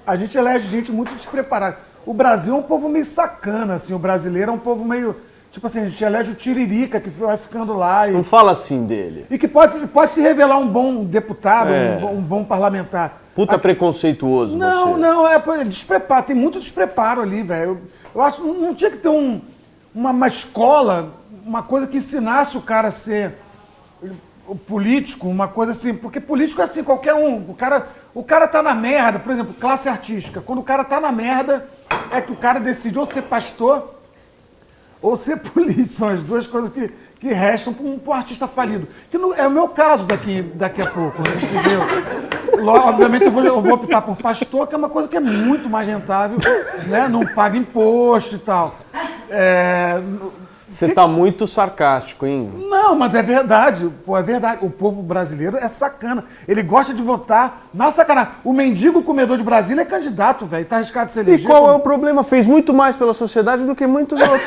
a gente elege gente muito despreparada. O Brasil é um povo meio sacana, assim. O brasileiro é um povo meio... Tipo assim, a gente elege o Tiririca, que vai ficando lá Não fala assim dele. e que pode se revelar um bom deputado, um bom parlamentar. Puta preconceituoso Não, você. não, é despreparo. Tem muito despreparo ali, velho. Eu acho que não tinha que ter uma escola, uma coisa que ensinasse o cara a ser político, uma coisa assim, porque político é assim, qualquer um. O cara tá na merda, por exemplo, classe artística. Quando o cara tá na merda, é que o cara decide ou ser pastor ou ser político. São as duas coisas que restam para um artista falido. Que é o meu caso daqui a pouco, né, entendeu? Obviamente eu vou optar por pastor, que é uma coisa que é muito mais rentável, né? Não paga imposto e tal. Você tá muito sarcástico, hein? Não, mas é verdade. Pô, é verdade. O povo brasileiro é sacana. Ele gosta de votar na sacanagem. O mendigo comedor de Brasília é candidato, velho. Tá arriscado de se E eleger. qual é o problema? Fez muito mais pela sociedade do que muitos outros.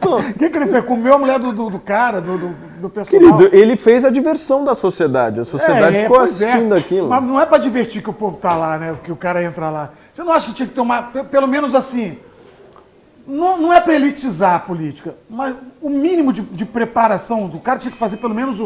O que ele fez? Comeu a mulher do cara, do personal? Querido, ele fez a diversão da sociedade. A sociedade ficou pois assistindo aquilo. Mas não é pra divertir que o povo tá lá, né? Que o cara entra lá. Você não acha que tinha que ter pelo menos assim... Não é para elitizar a política, mas o mínimo de preparação do cara tinha que fazer pelo menos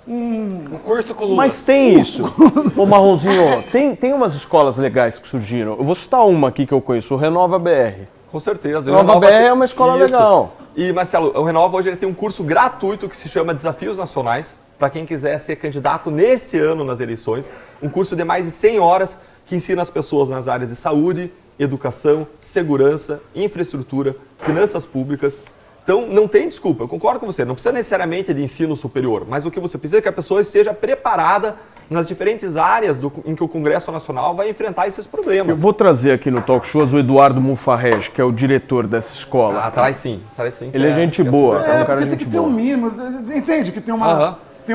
Um curso com Lula. Mas tem isso. Ô Marronzinho, tem umas escolas legais que surgiram. Eu vou citar uma aqui que eu conheço, o Renova BR. Com certeza. Renova BR é uma escola legal. E, Marcelo, o Renova hoje ele tem um curso gratuito que se chama Desafios Nacionais, para quem quiser ser candidato nesse ano nas eleições. Um curso de mais de 100 horas que ensina as pessoas nas áreas de saúde, educação, segurança, infraestrutura, finanças públicas. Então, não tem desculpa, eu concordo com você, não precisa necessariamente de ensino superior, mas o que você precisa é que a pessoa esteja preparada nas diferentes áreas em que o Congresso Nacional vai enfrentar esses problemas. Eu vou trazer aqui no Talk Show o Eduardo Mufarrej, que é o diretor dessa escola. Traz sim. Ele é gente boa, é um cara porque de tem gente que ter boa. um mínimo, entende? Que tem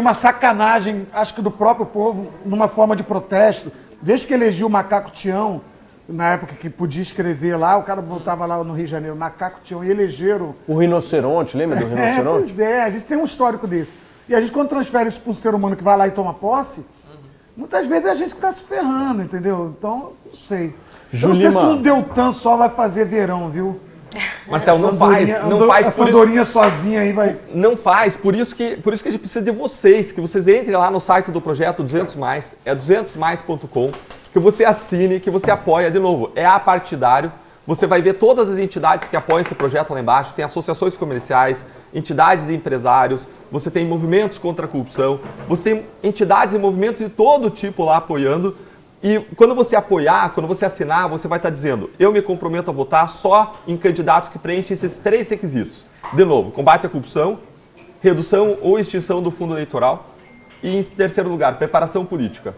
uma sacanagem, acho que do próprio povo, numa forma de protesto. Desde que elegiu o Macaco Tião, na época que podia escrever lá, o cara voltava lá no Rio de Janeiro, Macaco Tião, e elegeram... O rinoceronte, lembra do rinoceronte? Pois é, a gente tem um histórico desse. E a gente, quando transfere isso para um ser humano que vai lá e toma posse, muitas vezes é a gente que está se ferrando, entendeu? Então, não sei. Eu não sei se um Deltan só vai fazer verão, viu? Marcelo, não faz Essa andorinha sozinha aí vai... Não faz, por isso que a gente precisa de vocês, que vocês entrem lá no site do projeto 200+, é 200mais.com, que você assine, que você apoia, de novo, é apartidário, você vai ver todas as entidades que apoiam esse projeto lá embaixo, tem associações comerciais, entidades e empresários, você tem movimentos contra a corrupção, você tem entidades e movimentos de todo tipo lá apoiando. E quando você apoiar, quando você assinar, você vai estar dizendo, eu me comprometo a votar só em candidatos que preenchem esses 3 requisitos. De novo, combate à corrupção, redução ou extinção do fundo eleitoral e, em terceiro lugar, preparação política.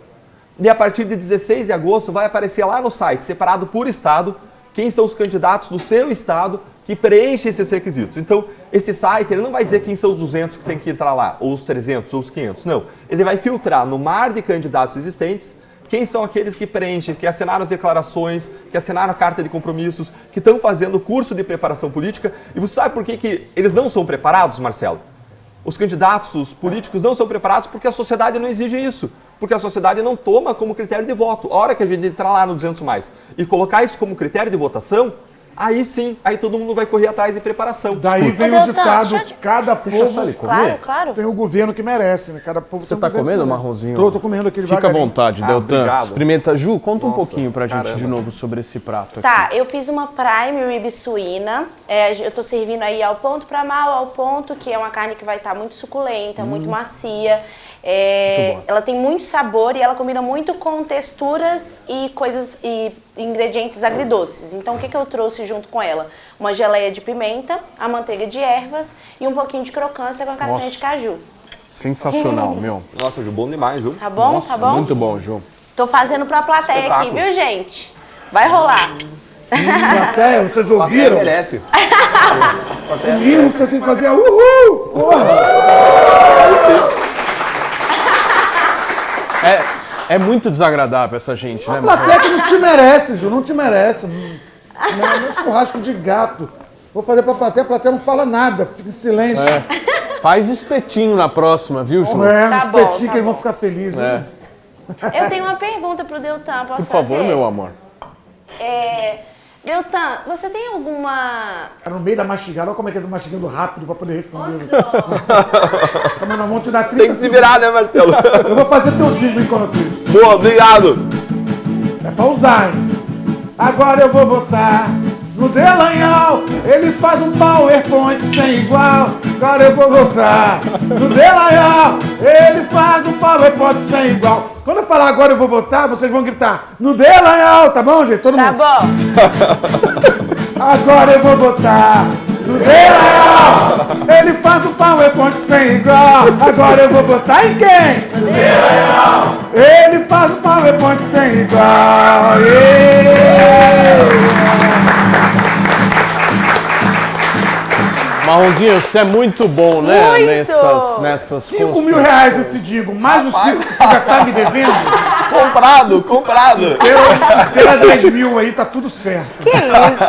E a partir de 16 de agosto vai aparecer lá no site, separado por estado, quem são os candidatos do seu estado que preenchem esses requisitos. Então, esse site ele não vai dizer quem são os 200 que tem que entrar lá, ou os 300, ou os 500, não. Ele vai filtrar no mar de candidatos existentes quem são aqueles que preenchem, que assinaram as declarações, que assinaram a carta de compromissos, que estão fazendo curso de preparação política. E você sabe por que eles não são preparados, Marcelo? Os candidatos, os políticos não são preparados porque a sociedade não exige isso. Porque a sociedade não toma como critério de voto. A hora que a gente entrar lá no 200 mais e colocar isso como critério de votação, aí sim, aí todo mundo vai correr atrás de preparação. Daí vem o ditado, cada povo Claro. tem o governo que merece, né? Cada povo Você tem um tá governo comendo, que merece. Marronzinho? Tô comendo aquele Fica à devagarinho. vontade, Deltan. obrigado. Experimenta. Ju, conta um Nossa, pouquinho pra gente caramba. de novo sobre esse prato aqui. Tá, eu fiz uma prime rib suína. Eu tô servindo aí ao ponto pra mal, ao ponto, que é uma carne que vai estar muito suculenta, muito macia. Ela tem muito sabor e ela combina muito com texturas e coisas e ingredientes agridoces. Então, o que eu trouxe junto com ela? Uma geleia de pimenta, a manteiga de ervas e um pouquinho de crocância com a castanha Nossa. de caju. Sensacional, meu. Nossa, Ju, bom demais, Ju. Tá bom? Nossa, Tá bom? muito bom, Ju. Tô fazendo pra plateia aqui, Espetáculo. viu, gente? Vai rolar. Plateia, vocês ouviram? Merece. O mínimo que você tem que fazer é uhul! Porra! É muito desagradável essa gente, né, A Marrom? plateia que não te merece, Ju, não te merece. Não é churrasco de gato. Vou fazer pra plateia, a plateia não fala nada, fica em silêncio. Faz espetinho na próxima, viu, Ju? Não é, Tá nos bom, petinhos tá que eles vão bom. ficar felizes. É. Né? Eu tenho uma pergunta pro Deltan, posso Por favor, fazer? meu amor. Deltan, você tem alguma... Cara, no meio da mastigada, olha como é que eu tô mastigando rápido pra poder responder. Calma, nós vamos te dar 30 Tem que se virar, né, Marcelo? Eu vou fazer teu jingle enquanto isso. Boa, obrigado. É pra usar, hein? Agora eu vou votar no Delanhol. Ele faz um PowerPoint sem igual. Agora eu vou votar no Delanhol. Ele faz um PowerPoint sem igual. Quando eu falar agora eu vou votar, vocês vão gritar no Delanhol, tá bom, gente? Todo Tá mundo. bom. Agora eu vou votar no Delanhol. Ele faz um PowerPoint sem igual. Agora eu vou votar em quem? No Delanhol. Ele faz um PowerPoint sem igual. Marronzinho, você é muito bom, né? Muito! Nessas 5 mil reais esse Dingo, mais o 5 que você já tá me devendo. Comprado. Pela 10 mil aí, tá tudo certo.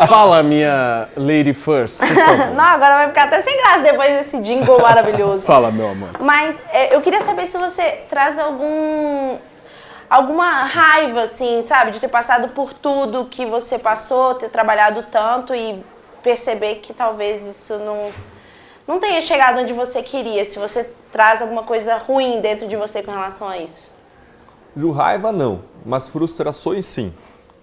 Fala, minha lady first, por favor. Não, agora vai ficar até sem graça depois desse jingle maravilhoso. Fala, meu amor. Mas eu queria saber se você traz alguma raiva, assim, sabe? De ter passado por tudo que você passou, ter trabalhado tanto e perceber que talvez isso não tenha chegado onde você queria. Se você traz alguma coisa ruim dentro de você com relação a isso. Ju, raiva não, mas frustrações sim.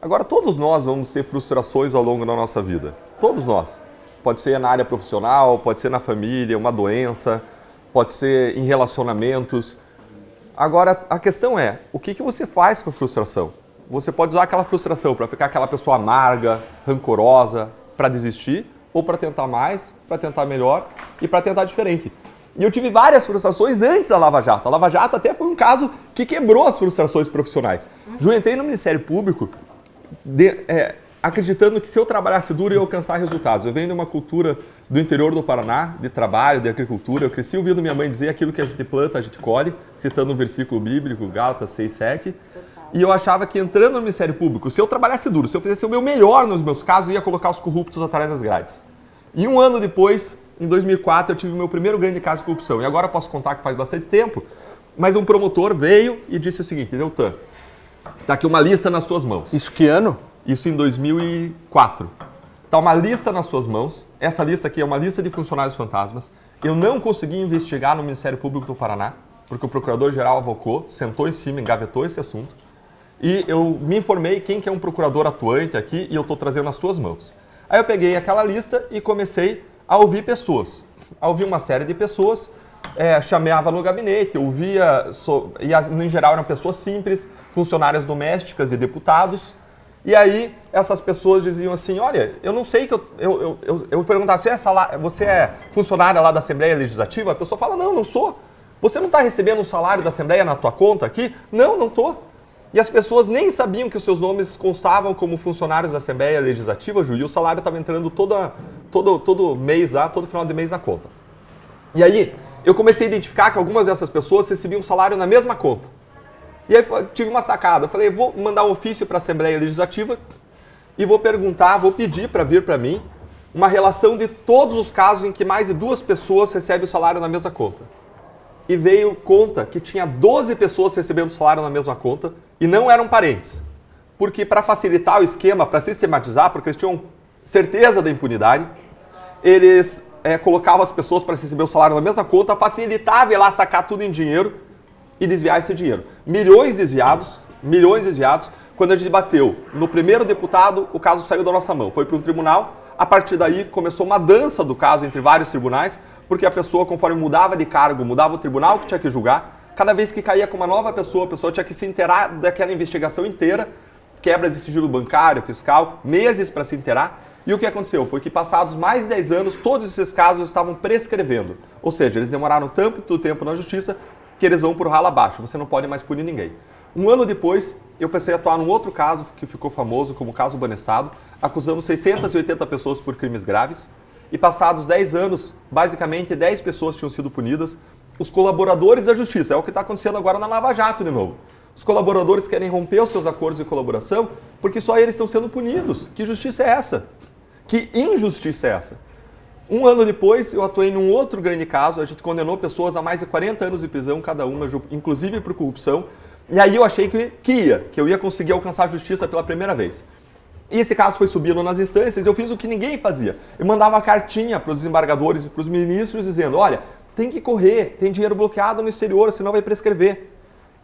Agora, todos nós vamos ter frustrações ao longo da nossa vida. Todos nós. Pode ser na área profissional, pode ser na família, uma doença, pode ser em relacionamentos. Agora, a questão é, o que você faz com a frustração? Você pode usar aquela frustração para ficar aquela pessoa amarga, rancorosa, para desistir, ou para tentar mais, para tentar melhor e para tentar diferente. E eu tive várias frustrações antes da Lava Jato. A Lava Jato até foi um caso que quebrou as frustrações profissionais. Ju, entrei no Ministério Público acreditando que se eu trabalhasse duro eu ia alcançar resultados. Eu venho de uma cultura do interior do Paraná, de trabalho, de agricultura. Eu cresci ouvindo minha mãe dizer aquilo que a gente planta, a gente colhe, citando um versículo bíblico, Gálatas 6:7. E eu achava que entrando no Ministério Público, se eu trabalhasse duro, se eu fizesse o meu melhor nos meus casos, eu ia colocar os corruptos atrás das grades. E um ano depois, em 2004, eu tive o meu primeiro grande caso de corrupção. E agora eu posso contar que faz bastante tempo, mas um promotor veio e disse o seguinte: Deltan, tá aqui uma lista nas suas mãos. Isso que ano? Isso em 2004. Tá uma lista nas suas mãos. Essa lista aqui é uma lista de funcionários fantasmas. Eu não consegui investigar no Ministério Público do Paraná, porque o procurador-geral avocou, sentou em cima, engavetou esse assunto. E eu me informei quem que é um procurador atuante aqui e eu estou trazendo nas suas mãos. Aí eu peguei aquela lista e comecei a ouvir pessoas. A ouvir uma série de pessoas, chamava no gabinete, ouvia, e em geral eram pessoas simples, funcionárias domésticas e deputados. E aí essas pessoas diziam assim, olha, eu não sei que eu perguntava, você é funcionária lá da Assembleia Legislativa? A pessoa fala, não sou. Você não está recebendo um salário da Assembleia na tua conta aqui? Não estou. E as pessoas nem sabiam que os seus nomes constavam como funcionários da Assembleia Legislativa, Ju, e o salário estava entrando todo mês lá, todo final de mês na conta. E aí, eu comecei a identificar que algumas dessas pessoas recebiam um salário na mesma conta. E aí tive uma sacada, eu falei, vou mandar um ofício para a Assembleia Legislativa e vou pedir para vir para mim uma relação de todos os casos em que mais de 2 pessoas recebem o salário na mesma conta. E veio conta que tinha 12 pessoas recebendo salário na mesma conta e não eram parentes. Porque para facilitar o esquema, para sistematizar, porque eles tinham certeza da impunidade, eles colocavam as pessoas para receber o salário na mesma conta, facilitava ir lá sacar tudo em dinheiro e desviar esse dinheiro. Milhões desviados. Quando a gente bateu no primeiro deputado, o caso saiu da nossa mão, foi para um tribunal. A partir daí começou uma dança do caso entre vários tribunais, porque a pessoa, conforme mudava de cargo, mudava o tribunal que tinha que julgar. Cada vez que caía com uma nova pessoa, a pessoa tinha que se inteirar daquela investigação inteira, quebras de sigilo bancário, fiscal, meses para se inteirar. E o que aconteceu foi que, passados mais de 10 anos, todos esses casos estavam prescrevendo. Ou seja, eles demoraram tanto tempo na justiça que eles vão por ralo abaixo. Você não pode mais punir ninguém. Um ano depois, eu pensei em atuar num outro caso que ficou famoso como o caso Banestado. Acusamos 680 pessoas por crimes graves. E passados 10 anos, basicamente 10 pessoas tinham sido punidas. Os colaboradores da justiça, é o que está acontecendo agora na Lava Jato de novo. Os colaboradores querem romper os seus acordos de colaboração porque só eles estão sendo punidos. Que justiça é essa? Que injustiça é essa? Um ano depois, eu atuei num outro grande caso. A gente condenou pessoas a mais de 40 anos de prisão, cada uma, inclusive por corrupção. E aí eu achei que eu ia conseguir alcançar a justiça pela primeira vez. E esse caso foi subindo nas instâncias, eu fiz o que ninguém fazia. Eu mandava uma cartinha para os desembargadores e para os ministros dizendo, olha, tem que correr, tem dinheiro bloqueado no exterior, senão vai prescrever.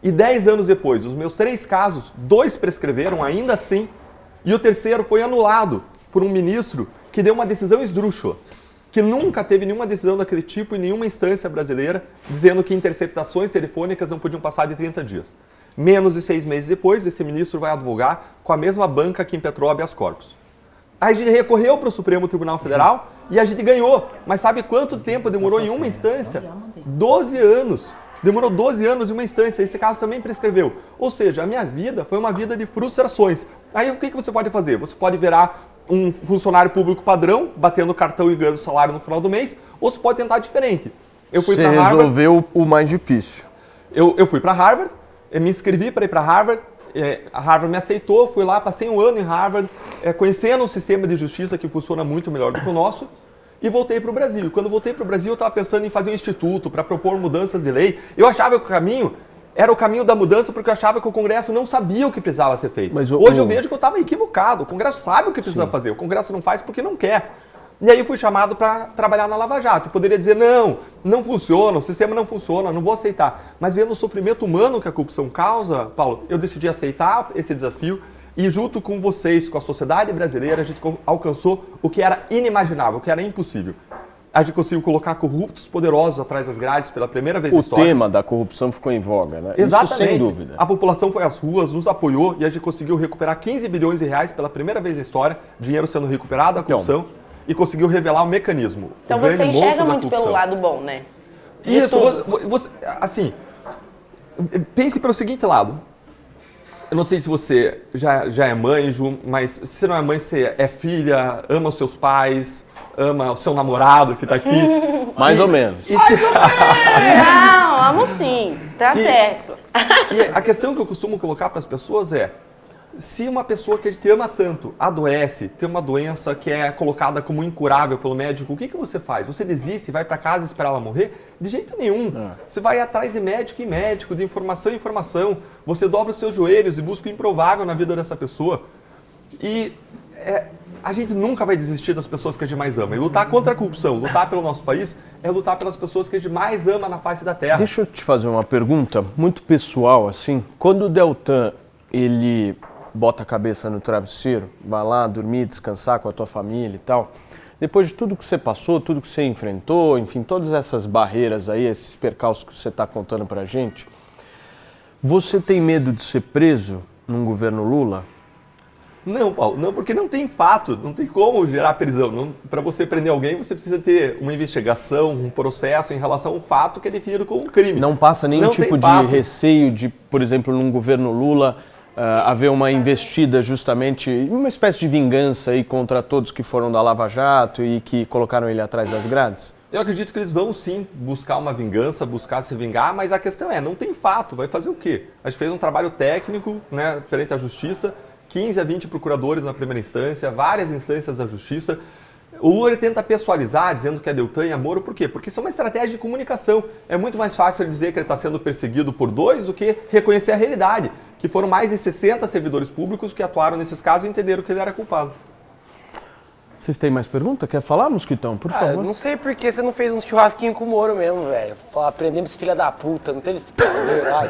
E 10 anos depois, os meus 3 casos, 2 prescreveram ainda assim, e o terceiro foi anulado por um ministro que deu uma decisão esdrúxula, que nunca teve nenhuma decisão daquele tipo em nenhuma instância brasileira, dizendo que interceptações telefônicas não podiam passar de 30 dias. Menos de 6 meses depois, esse ministro vai advogar com a mesma banca que impetrou habeas corpus. Aí a gente recorreu para o Supremo Tribunal Federal e a gente ganhou. Mas sabe quanto tempo demorou em uma instância? 12 anos. Demorou 12 anos em uma instância. Esse caso também prescreveu. Ou seja, a minha vida foi uma vida de frustrações. Aí o que você pode fazer? Você pode virar um funcionário público padrão, batendo cartão e ganhando salário no final do mês, ou você pode tentar diferente. Eu fui para Harvard. Você resolveu o mais difícil. Eu fui para Harvard. Eu me inscrevi para ir para Harvard, a Harvard me aceitou, fui lá, passei um ano em Harvard, conhecendo um sistema de justiça que funciona muito melhor do que o nosso, e voltei para o Brasil. E quando voltei para o Brasil, eu estava pensando em fazer um instituto para propor mudanças de lei. Eu achava que o caminho era o caminho da mudança porque eu achava que o Congresso não sabia o que precisava ser feito. Mas hoje eu vejo que eu estava equivocado. O Congresso sabe o que precisa fazer, o Congresso não faz porque não quer. E aí eu fui chamado para trabalhar na Lava Jato. Eu poderia dizer, não funciona, o sistema não funciona, não vou aceitar. Mas vendo o sofrimento humano que a corrupção causa, Paulo, eu decidi aceitar esse desafio e junto com vocês, com a sociedade brasileira, a gente alcançou o que era inimaginável, o que era impossível. A gente conseguiu colocar corruptos poderosos atrás das grades pela primeira vez na história. O tema da corrupção ficou em voga, né? Exatamente. Isso sem dúvida. A população foi às ruas, nos apoiou e a gente conseguiu recuperar 15 bilhões de reais pela primeira vez na história, dinheiro sendo recuperado da corrupção. E conseguiu revelar o mecanismo. Então você enxerga muito pelo lado bom, né? Isso, você, assim, pense pelo seguinte lado. Eu não sei se você já é mãe, Ju, mas se não é mãe, você é filha, ama os seus pais, ama o seu namorado que tá aqui. Mais ou menos. Não, amo sim, tá certo. E a questão que eu costumo colocar para as pessoas é, se uma pessoa que te ama tanto adoece, tem uma doença que é colocada como incurável pelo médico, o que você faz? Você desiste, vai para casa esperar ela morrer? De jeito nenhum. Você vai atrás de médico em médico, de informação em informação. Você dobra os seus joelhos e busca o improvável na vida dessa pessoa. E a gente nunca vai desistir das pessoas que a gente mais ama. E lutar contra a corrupção, lutar pelo nosso país, é lutar pelas pessoas que a gente mais ama na face da terra. Deixa eu te fazer uma pergunta muito pessoal, assim. Quando o Deltan, ele bota a cabeça no travesseiro, vai lá dormir, descansar com a tua família e tal, depois de tudo que você passou, tudo que você enfrentou, enfim, todas essas barreiras aí, esses percalços que você está contando pra gente, você tem medo de ser preso num governo Lula? Não, Paulo, não, porque não tem fato, não tem como gerar prisão. Para você prender alguém, você precisa ter uma investigação, um processo em relação a um fato que é definido como um crime. Não passa nenhum tipo de receio de, por exemplo, num governo Lula, haver uma investida justamente, uma espécie de vingança aí contra todos que foram da Lava Jato e que colocaram ele atrás das grades? Eu acredito que eles vão sim buscar uma vingança, buscar se vingar, mas a questão é, não tem fato, vai fazer o quê? A gente fez um trabalho técnico, né, perante a justiça, 15 a 20 procuradores na primeira instância, várias instâncias da justiça. O Lula ele tenta pessoalizar, dizendo que é Deltan e Moro, por quê? Porque isso é uma estratégia de comunicação. É muito mais fácil ele dizer que ele está sendo perseguido por 2 do que reconhecer a realidade, que foram mais de 60 servidores públicos que atuaram nesses casos e entenderam que ele era culpado. Vocês têm mais pergunta? Quer falar, Mosquitão? Por favor. Não sei por que você não fez um churrasquinho com o Moro mesmo, velho. Aprendemos esse filho da puta, não teve esse poder lá.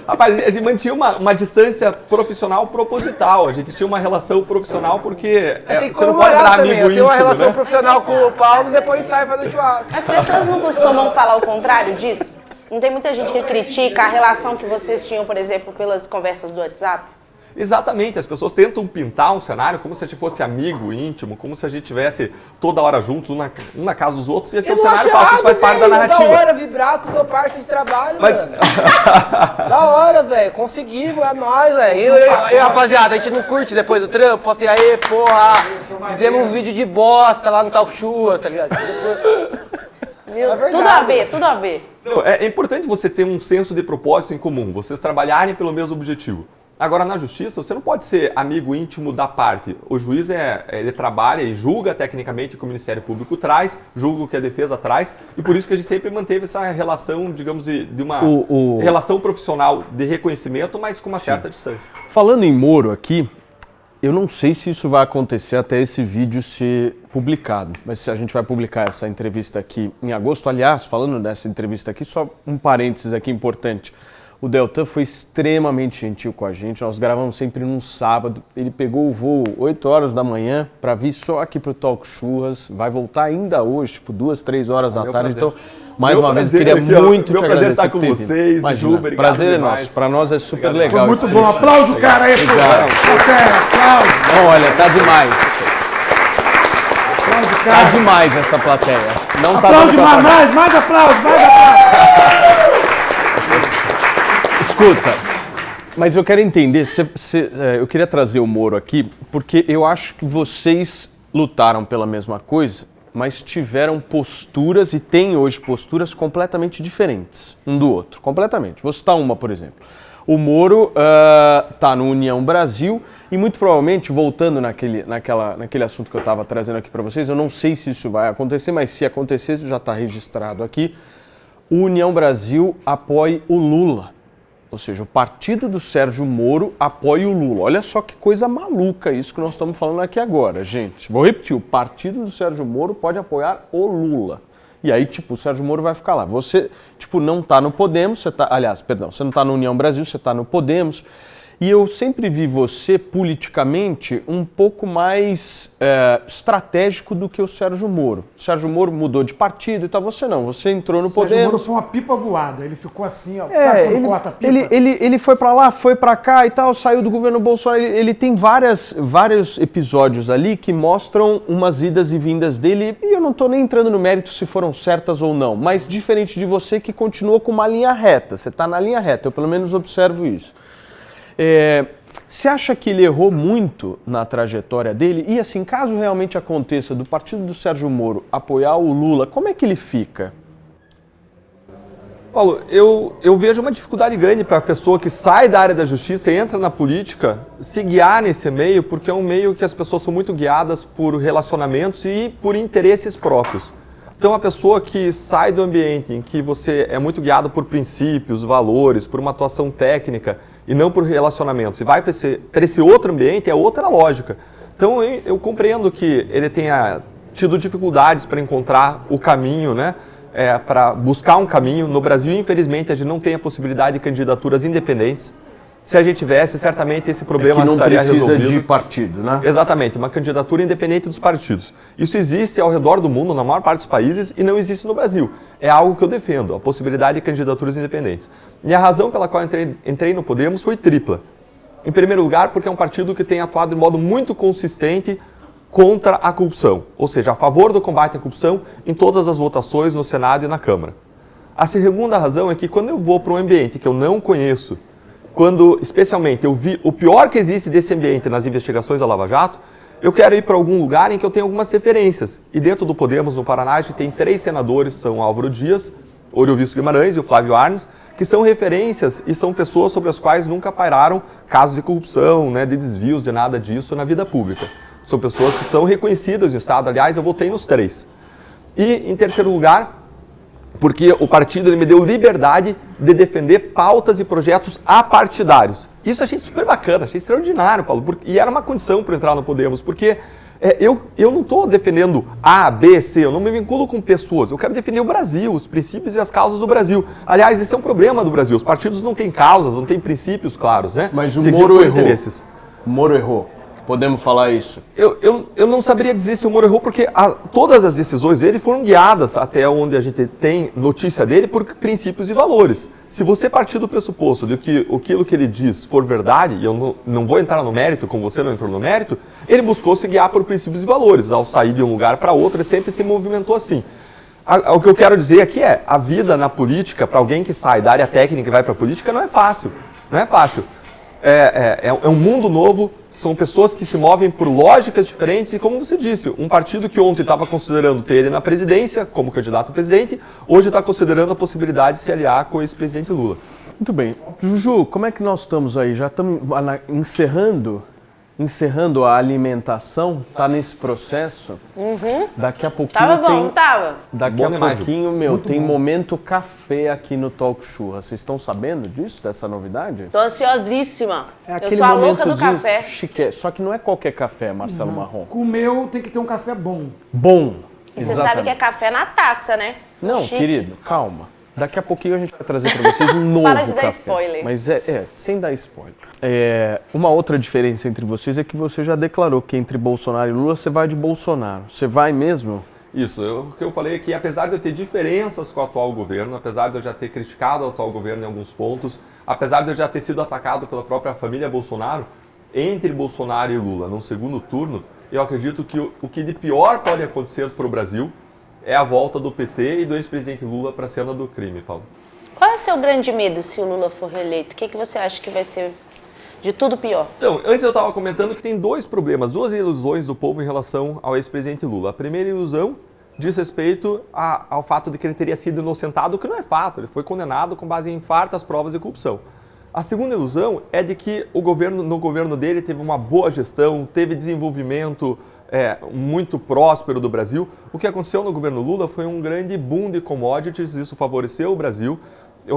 Rapaz, a gente mantinha uma distância profissional proposital. A gente tinha uma relação profissional porque você não pode virar amigo íntimo, eu tenho uma relação né? profissional com o Paulo e depois a gente sai fazer churrasco. As pessoas não costumam falar o contrário disso? Não tem muita gente que critica a relação que vocês tinham, por exemplo, pelas conversas do WhatsApp? Exatamente, as pessoas tentam pintar um cenário como se a gente fosse amigo íntimo, como se a gente estivesse toda hora juntos, um na casa dos outros, e esse é um cenário falso, isso faz parte da narrativa. Da hora, vibrato, sou parte de trabalho, mano. Da hora, velho, conseguimos, é nóis, velho. E rapaziada, a gente não curte depois do trampo, fala assim, aê, porra, fizemos um vídeo de bosta lá no Talk Show, tá ligado? Meu, tudo a ver, tudo a ver. É importante você ter um senso de propósito em comum, vocês trabalharem pelo mesmo objetivo. Agora, na justiça, você não pode ser amigo íntimo da parte. O juiz, ele trabalha e julga tecnicamente o que o Ministério Público traz, julga o que a defesa traz, e por isso que a gente sempre manteve essa relação, digamos, de uma relação profissional de reconhecimento, mas com uma certa distância. Falando em Moro aqui, eu não sei se isso vai acontecer até esse vídeo ser publicado, mas a gente vai publicar essa entrevista aqui em agosto. Aliás, falando dessa entrevista aqui, só um parênteses aqui importante. O Deltan foi extremamente gentil com a gente, nós gravamos sempre num sábado, ele pegou o voo 8 horas da manhã para vir só aqui pro Talk Churras, vai voltar ainda hoje, tipo 2, 3 horas da tarde, então mais uma vez eu queria muito te agradecer. Meu prazer estar com vocês, Ju, obrigado. Prazer é nosso, para nós é super legal. Foi muito bom, aplaude o cara aí, pô. Aplaude. Não, olha, tá demais. Tá demais essa plateia. Não aplaude tá mais aplausos, mais aplausos. Escuta, mas eu quero entender, eu queria trazer o Moro aqui, porque eu acho que vocês lutaram pela mesma coisa, mas tiveram posturas e têm hoje posturas completamente diferentes um do outro, completamente. Vou citar uma, por exemplo. O Moro está no União Brasil e muito provavelmente, voltando naquele assunto que eu estava trazendo aqui para vocês, eu não sei se isso vai acontecer, mas se acontecer, já está registrado aqui, o União Brasil apoia o Lula. Ou seja, o partido do Sérgio Moro apoia o Lula. Olha só que coisa maluca isso que nós estamos falando aqui agora, gente. Vou repetir, o partido do Sérgio Moro pode apoiar o Lula. E aí, tipo, o Sérgio Moro vai ficar lá. Você, tipo, não está no Podemos, você não está no União Brasil, você está no Podemos. E eu sempre vi você, politicamente, um pouco mais estratégico do que o Sérgio Moro. O Sérgio Moro mudou de partido e tal, você não, você entrou no Podemos. O Sérgio Moro foi uma pipa voada, ele ficou assim, ó, sabe quando corta a pipa? Ele foi pra lá, foi pra cá e tal, saiu do governo Bolsonaro, ele tem vários episódios ali que mostram umas idas e vindas dele, e eu não tô nem entrando no mérito se foram certas ou não, mas diferente de você que continua com uma linha reta, você tá na linha reta, eu pelo menos observo isso. Você acha que ele errou muito na trajetória dele? E assim, caso realmente aconteça do partido do Sérgio Moro apoiar o Lula, como é que ele fica? Paulo, eu vejo uma dificuldade grande para a pessoa que sai da área da justiça e entra na política se guiar nesse meio, porque é um meio que as pessoas são muito guiadas por relacionamentos e por interesses próprios. Então, a pessoa que sai do ambiente em que você é muito guiado por princípios, valores, por uma atuação técnica e não por relacionamentos, e vai para esse outro ambiente, é outra lógica. Então, eu compreendo que ele tenha tido dificuldades para encontrar o caminho, né? Para buscar um caminho. No Brasil, infelizmente, a gente não tem a possibilidade de candidaturas independentes. Se a gente tivesse, certamente esse problema estaria resolvido. Não precisa de partido, né? Exatamente, uma candidatura independente dos partidos. Isso existe ao redor do mundo, na maior parte dos países, e não existe no Brasil. É algo que eu defendo, a possibilidade de candidaturas independentes. E a razão pela qual eu entrei no Podemos foi tripla. Em primeiro lugar, porque é um partido que tem atuado de modo muito consistente contra a corrupção, ou seja, a favor do combate à corrupção em todas as votações no Senado e na Câmara. A segunda razão é que quando eu vou para um ambiente que eu não conheço, quando, especialmente, eu vi o pior que existe desse ambiente nas investigações da Lava Jato, eu quero ir para algum lugar em que eu tenha algumas referências. E dentro do Podemos, no Paraná, a gente tem 3 senadores, são Álvaro Dias, Oriovisto Guimarães e o Flávio Arnes, que são referências e são pessoas sobre as quais nunca pairaram casos de corrupção, né, de desvios, de nada disso na vida pública. São pessoas que são reconhecidas no Estado, aliás, eu votei nos 3. E, em terceiro lugar, porque o partido ele me deu liberdade de defender pautas e projetos apartidários. Isso eu achei super bacana, achei extraordinário, Paulo, e era uma condição para entrar no Podemos, porque eu não estou defendendo A, B, C, eu não me vinculo com pessoas, eu quero defender o Brasil, os princípios e as causas do Brasil. Aliás, esse é um problema do Brasil, os partidos não têm causas, não têm princípios claros, né? Mas o Seguindo Moro por errou. interesses. O Moro errou. Podemos falar isso? Eu não saberia dizer se o Moro errou, porque todas as decisões dele foram guiadas, até onde a gente tem notícia dele, por princípios e valores. Se você partir do pressuposto de que aquilo que ele diz for verdade, e eu não vou entrar no mérito, como você não entrou no mérito, ele buscou se guiar por princípios e valores. Ao sair de um lugar para outro, ele sempre se movimentou assim. O que eu quero dizer aqui é, a vida na política, para alguém que sai da área técnica e vai para a política, não é fácil. Não é fácil. É um mundo novo, são pessoas que se movem por lógicas diferentes e, como você disse, um partido que ontem estava considerando ter ele na presidência, como candidato a presidente, hoje está considerando a possibilidade de se aliar com o ex-presidente Lula. Muito bem. Juju, como é que nós estamos aí? Já estamos encerrando a alimentação? Tá nesse processo? Daqui a pouquinho Tava bom, não tava? Daqui Bom a demais, pouquinho, tem momento café aqui no Talk Show. Vocês estão sabendo disso, dessa novidade? Tô ansiosíssima. É Eu aquele sou a louca do momentozinho café. chique. Só que não é qualquer café, Marcelo Marrom. Com o meu tem que ter um café bom. Bom. E você sabe que é café na taça, né? Não, Chique. querido, calma. Daqui a pouquinho a gente vai trazer para vocês um novo Para de dar café. spoiler. Mas sem dar spoiler. Uma outra diferença entre vocês é que você já declarou que entre Bolsonaro e Lula você vai de Bolsonaro. Você vai mesmo? Isso, o que eu falei é que apesar de eu ter diferenças com o atual governo, apesar de eu já ter criticado o atual governo em alguns pontos, apesar de eu já ter sido atacado pela própria família Bolsonaro, entre Bolsonaro e Lula no segundo turno, eu acredito que o que de pior pode acontecer para o Brasil é a volta do PT e do ex-presidente Lula para a cena do crime, Paulo. Qual é o seu grande medo se o Lula for reeleito? O que você acha que vai ser de tudo pior? Então, antes eu estava comentando que tem 2 problemas, 2 ilusões do povo em relação ao ex-presidente Lula. A primeira ilusão diz respeito ao fato de que ele teria sido inocentado, o que não é fato, ele foi condenado com base em fartas provas de corrupção. A segunda ilusão é de que no governo dele teve uma boa gestão, teve desenvolvimento muito próspero do Brasil. O que aconteceu no governo Lula foi um grande boom de commodities, isso favoreceu o Brasil.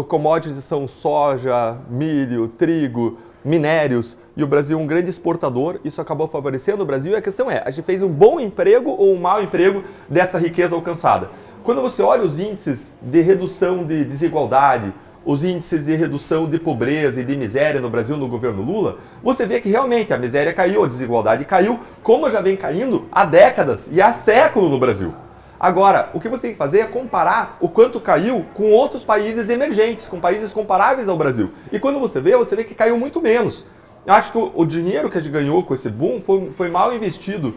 Commodities são soja, milho, trigo, minérios, e o Brasil é um grande exportador, isso acabou favorecendo o Brasil. E a questão é, a gente fez um bom emprego ou um mau emprego dessa riqueza alcançada? Quando você olha os índices de redução de desigualdade, os índices de redução de pobreza e de miséria no Brasil no governo Lula, você vê que realmente a miséria caiu, a desigualdade caiu, como já vem caindo há décadas e há séculos no Brasil. Agora, o que você tem que fazer é comparar o quanto caiu com outros países emergentes, com países comparáveis ao Brasil. E quando você vê que caiu muito menos. Eu acho que o dinheiro que a gente ganhou com esse boom foi mal investido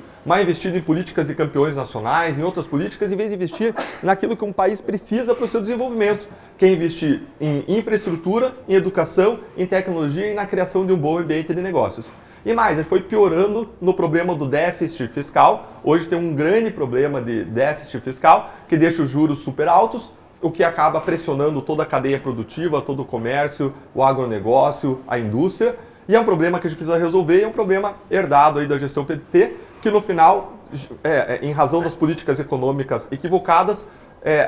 em políticas de campeões nacionais, em outras políticas, em vez de investir naquilo que um país precisa para o seu desenvolvimento, que é investir em infraestrutura, em educação, em tecnologia e na criação de um bom ambiente de negócios. E mais, a gente foi piorando no problema do déficit fiscal. Hoje tem um grande problema de déficit fiscal, que deixa os juros super altos, o que acaba pressionando toda a cadeia produtiva, todo o comércio, o agronegócio, a indústria. E é um problema que a gente precisa resolver, é um problema herdado aí da gestão PT, que no final, em razão das políticas econômicas equivocadas,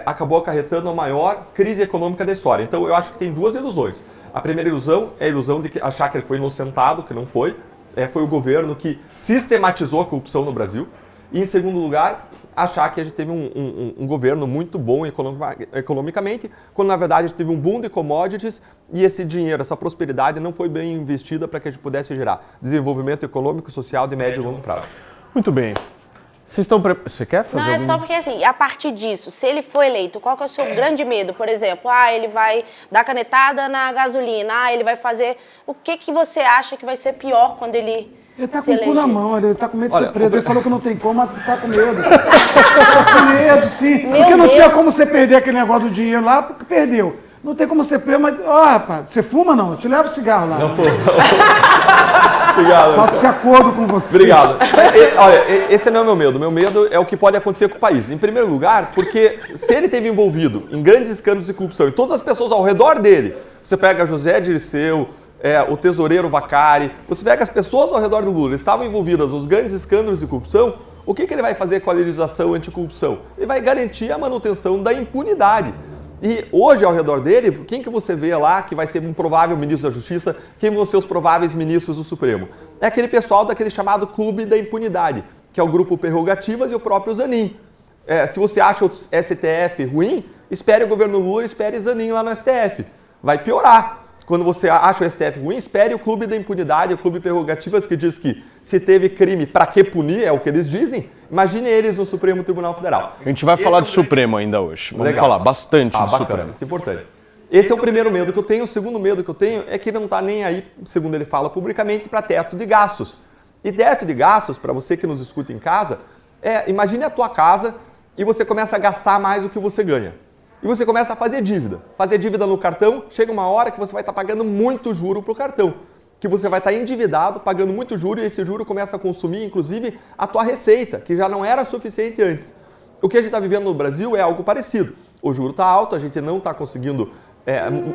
acabou acarretando a maior crise econômica da história. Então eu acho que tem 2 ilusões. A primeira ilusão é a ilusão de achar que ele foi inocentado, que não foi. Foi o governo que sistematizou a corrupção no Brasil. E, em segundo lugar, achar que a gente teve um governo muito bom economicamente, quando, na verdade, a gente teve um boom de commodities e esse dinheiro, essa prosperidade não foi bem investida para que a gente pudesse gerar desenvolvimento econômico e social de médio e longo prazo. Muito bem. Vocês estão Você quer fazer Não, é só porque assim, a partir disso, se ele for eleito, qual que é o seu grande medo? Por exemplo, ele vai dar canetada na gasolina, ele vai fazer... O que você acha que vai ser pior quando ele Ele tá se com o cu na eleger? mão, ele tá com medo de ser preso. Ele falou que não tem como, mas tá com medo. Tá com medo, sim. Porque não tinha como você perder aquele negócio do dinheiro lá, porque perdeu. Não tem como ser preso, mas... Ó, rapaz, você fuma não? Eu te levo cigarro lá. Não, pô. Obrigado. Faço esse acordo com você. Obrigado. Olha, esse não é o meu medo. Meu medo é o que pode acontecer com o país. Em primeiro lugar, porque se ele esteve envolvido em grandes escândalos de corrupção e todas as pessoas ao redor dele, você pega José Dirceu, o tesoureiro Vacari, você pega as pessoas ao redor do Lula, estavam envolvidas nos grandes escândalos de corrupção, o que ele vai fazer com a legislação anticorrupção? Ele vai garantir a manutenção da impunidade. E hoje, ao redor dele, quem que você vê lá que vai ser um provável ministro da Justiça, quem vão ser os prováveis ministros do Supremo? É aquele pessoal daquele chamado Clube da Impunidade, que é o Grupo Prerrogativas e o próprio Zanin. Se você acha o STF ruim, espere o governo Lula, espere Zanin lá no STF. Vai piorar. Quando você acha o STF ruim, espere o Clube da Impunidade, o Clube Prerrogativas, que diz que se teve crime, para que punir, é o que eles dizem. Imagine eles no Supremo Tribunal Federal. A gente vai falar de Supremo ainda hoje. Vamos Legal. falar bastante de Bacana, Supremo. isso é importante. Esse é o primeiro medo que eu tenho. O segundo medo que eu tenho é que ele não está nem aí, segundo ele fala publicamente, para teto de gastos. E teto de gastos, para você que nos escuta em casa, imagine a tua casa e você começa a gastar mais do que você ganha. E você começa a fazer dívida. Fazer dívida no cartão, chega uma hora que você vai estar pagando muito juro para o cartão. Que você vai estar endividado, pagando muito juro, e esse juro começa a consumir, inclusive, a tua receita, que já não era suficiente antes. O que a gente está vivendo no Brasil é algo parecido. O juro está alto, a gente não está conseguindo...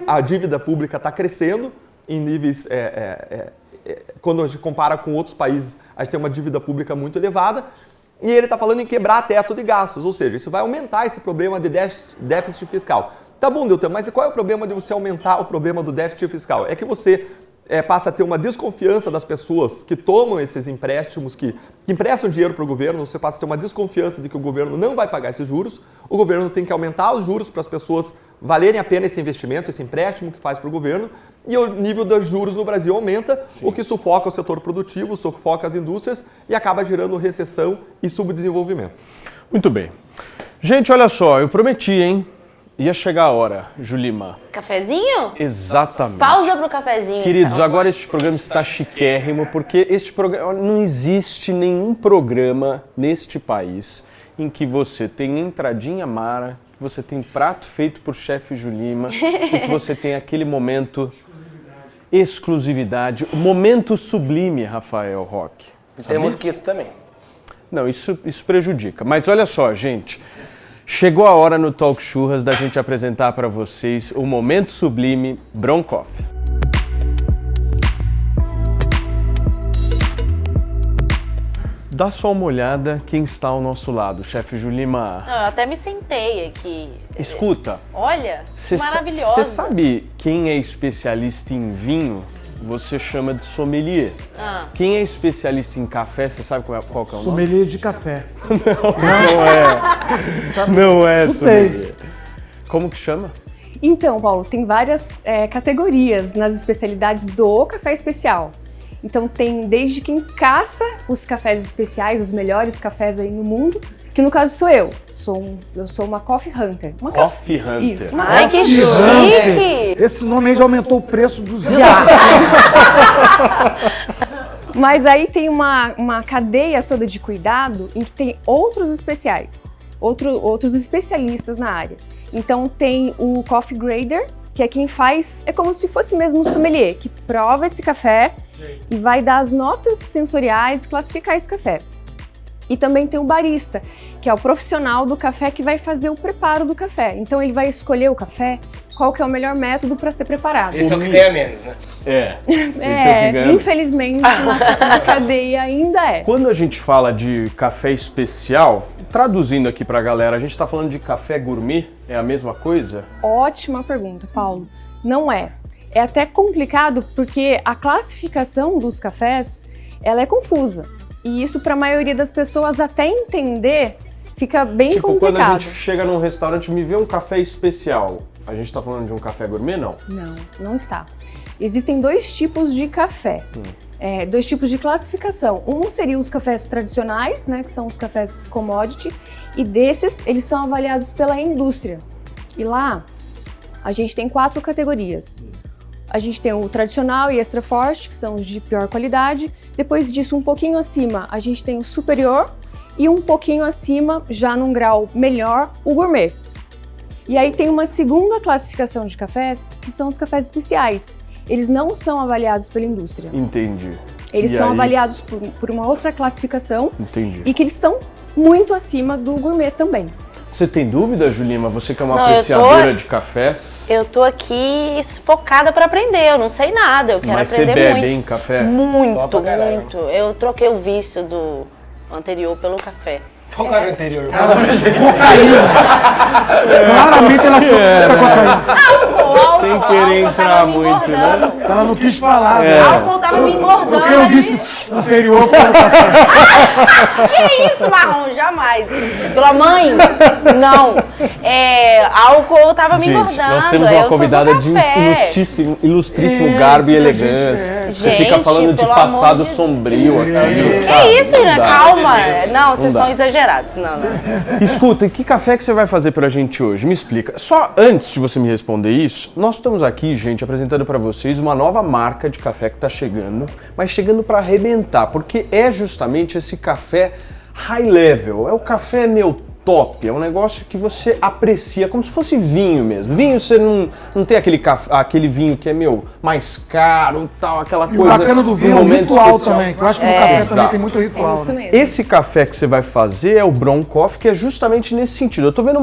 a dívida pública está crescendo em níveis... quando a gente compara com outros países, a gente tem uma dívida pública muito elevada. E ele está falando em quebrar teto de gastos, ou seja, isso vai aumentar esse problema de déficit fiscal. Tá bom, Deltan, mas qual é o problema de você aumentar o problema do déficit fiscal? É que você passa a ter uma desconfiança das pessoas que tomam esses empréstimos, que emprestam dinheiro para o governo, você passa a ter uma desconfiança de que o governo não vai pagar esses juros, o governo tem que aumentar os juros para as pessoas valerem a pena esse investimento, esse empréstimo que faz para o governo, e o nível dos juros no Brasil aumenta, Sim. O que sufoca o setor produtivo, sufoca as indústrias e acaba gerando recessão e subdesenvolvimento. Muito bem. Gente, olha só, eu prometi, hein? Ia chegar a hora, Julima. Cafezinho? Exatamente. Pausa pro cafezinho. Queridos, então. agora este programa está chiquérrimo, porque este programa não existe nenhum programa neste país em que você tem entradinha Mara, que você tem prato feito por chefe Julima e que você tem aquele momento exclusividade, o momento sublime, Rafael Roque. E tem mosquito também. Não, isso prejudica. Mas olha só, gente. Chegou a hora no Talk Churras da gente apresentar para vocês o momento sublime Broncoff. Dá só uma olhada quem está ao nosso lado, chefe Julima. Eu até me sentei aqui. Escuta. Olha, maravilhosa. Você sabe quem é especialista em vinho? Você chama de sommelier. Quem é especialista em café, você sabe qual que é o nome? Sommelier de café. Não é Chutei. sommelier. Como que chama? Então, Paulo, tem várias categorias nas especialidades do café especial. Então tem desde quem caça os cafés especiais, os melhores cafés aí no mundo, que no caso sou eu. Eu sou uma Coffee Hunter. Coffee Hunter. Isso. Ai, que chique! Esse nome aí já aumentou o preço dos... Mas aí tem uma cadeia toda de cuidado em que tem outros especiais, outros especialistas na área. Então tem o Coffee Grader, que é quem faz, é como se fosse mesmo um sommelier, que prova esse café e vai dar as notas sensoriais, classificar esse café. E também tem o barista, que é o profissional do café que vai fazer o preparo do café. Então ele vai escolher o café, qual que é o melhor método para ser preparado. Esse é o que ganha menos, né? Infelizmente na cadeia ainda é. Quando a gente fala de café especial, traduzindo aqui pra galera, a gente tá falando de café gourmet? É a mesma coisa? Ótima pergunta, Paulo. Não é. É até complicado porque a classificação dos cafés, ela é confusa. E isso para a maioria das pessoas até entender fica bem complicado. Quando a gente chega num restaurante e me vê um café especial, a gente tá falando de um café gourmet, não? Não está. Existem dois tipos de café. Dois tipos de classificação. Um seria os cafés tradicionais, né, que são os cafés commodity, e desses eles são avaliados pela indústria. E lá a gente tem 4 categorias. A gente tem o tradicional e extra forte, que são os de pior qualidade. Depois disso, um pouquinho acima, a gente tem o superior e um pouquinho acima, já num grau melhor, o gourmet. E aí tem uma segunda classificação de cafés, que são os cafés especiais. Eles não são avaliados pela indústria. Entendi. Eles E são aí? avaliados por uma outra classificação Entendi. e que eles estão muito acima do gourmet também. Você tem dúvida, Julima? Você que é uma Não, eu tô- apreciadora de cafés, Eu tô aqui focada pra aprender, eu não sei nada, eu quero mas você aprender bebe, muito. hein, café? Muito, Top pra caralho. muito. Eu troquei o vício do anterior pelo café. Qual que era o anterior? Claramente ela só tá cocaína. Sem querer entrar muito, né? Ela não quis falar, O né? álcool tava me engordando. Porque eu disse anterior pelo café. Que isso, Marrom? Jamais. Pela mãe? Não. Álcool tava me Gente, engordando. nós temos aí uma eu fui pro convidada de café. ilustríssimo garbo e elegância. Você Gente, fica falando de pelo passado amor de sombrio aqui, Que sabe? isso, Não Ina? dá. Calma. Não, vocês Não dá. estão exagerados. Não, não. Escuta, e que café que você vai fazer pra gente hoje? Me explica. Só antes de você me responder isso, nós estamos aqui, gente, apresentando pra vocês uma nova marca de café que tá chegando, mas chegando pra arrebentar, porque é justamente esse café high level, é o café meu top, é um negócio que você aprecia, como se fosse vinho mesmo. Vinho você não tem aquele vinho que é, mais caro, tal, aquela E o coisa. bacana do vinho um é o momento ritual especial. também, que eu acho que no café também Exato. tem muito ritual. Isso né? mesmo. Esse café que você vai fazer é o Brown Coffee, que é justamente nesse sentido. Eu tô vendo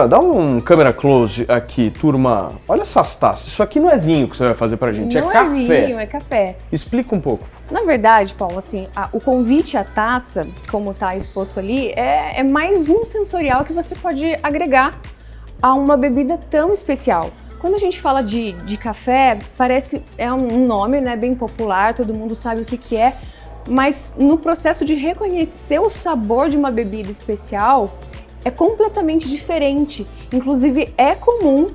dá um câmera close aqui, turma. Olha essas taças. Isso aqui não é vinho que você vai fazer pra gente, Não é café. vinho, é café. Explica um pouco. Na verdade, Paulo, assim, o convite à taça, como está exposto ali, é mais um sensorial que você pode agregar a uma bebida tão especial. Quando a gente fala de café, é um nome, né, bem popular, todo mundo sabe o que é, mas no processo de reconhecer o sabor de uma bebida especial, é completamente diferente. Inclusive, é comum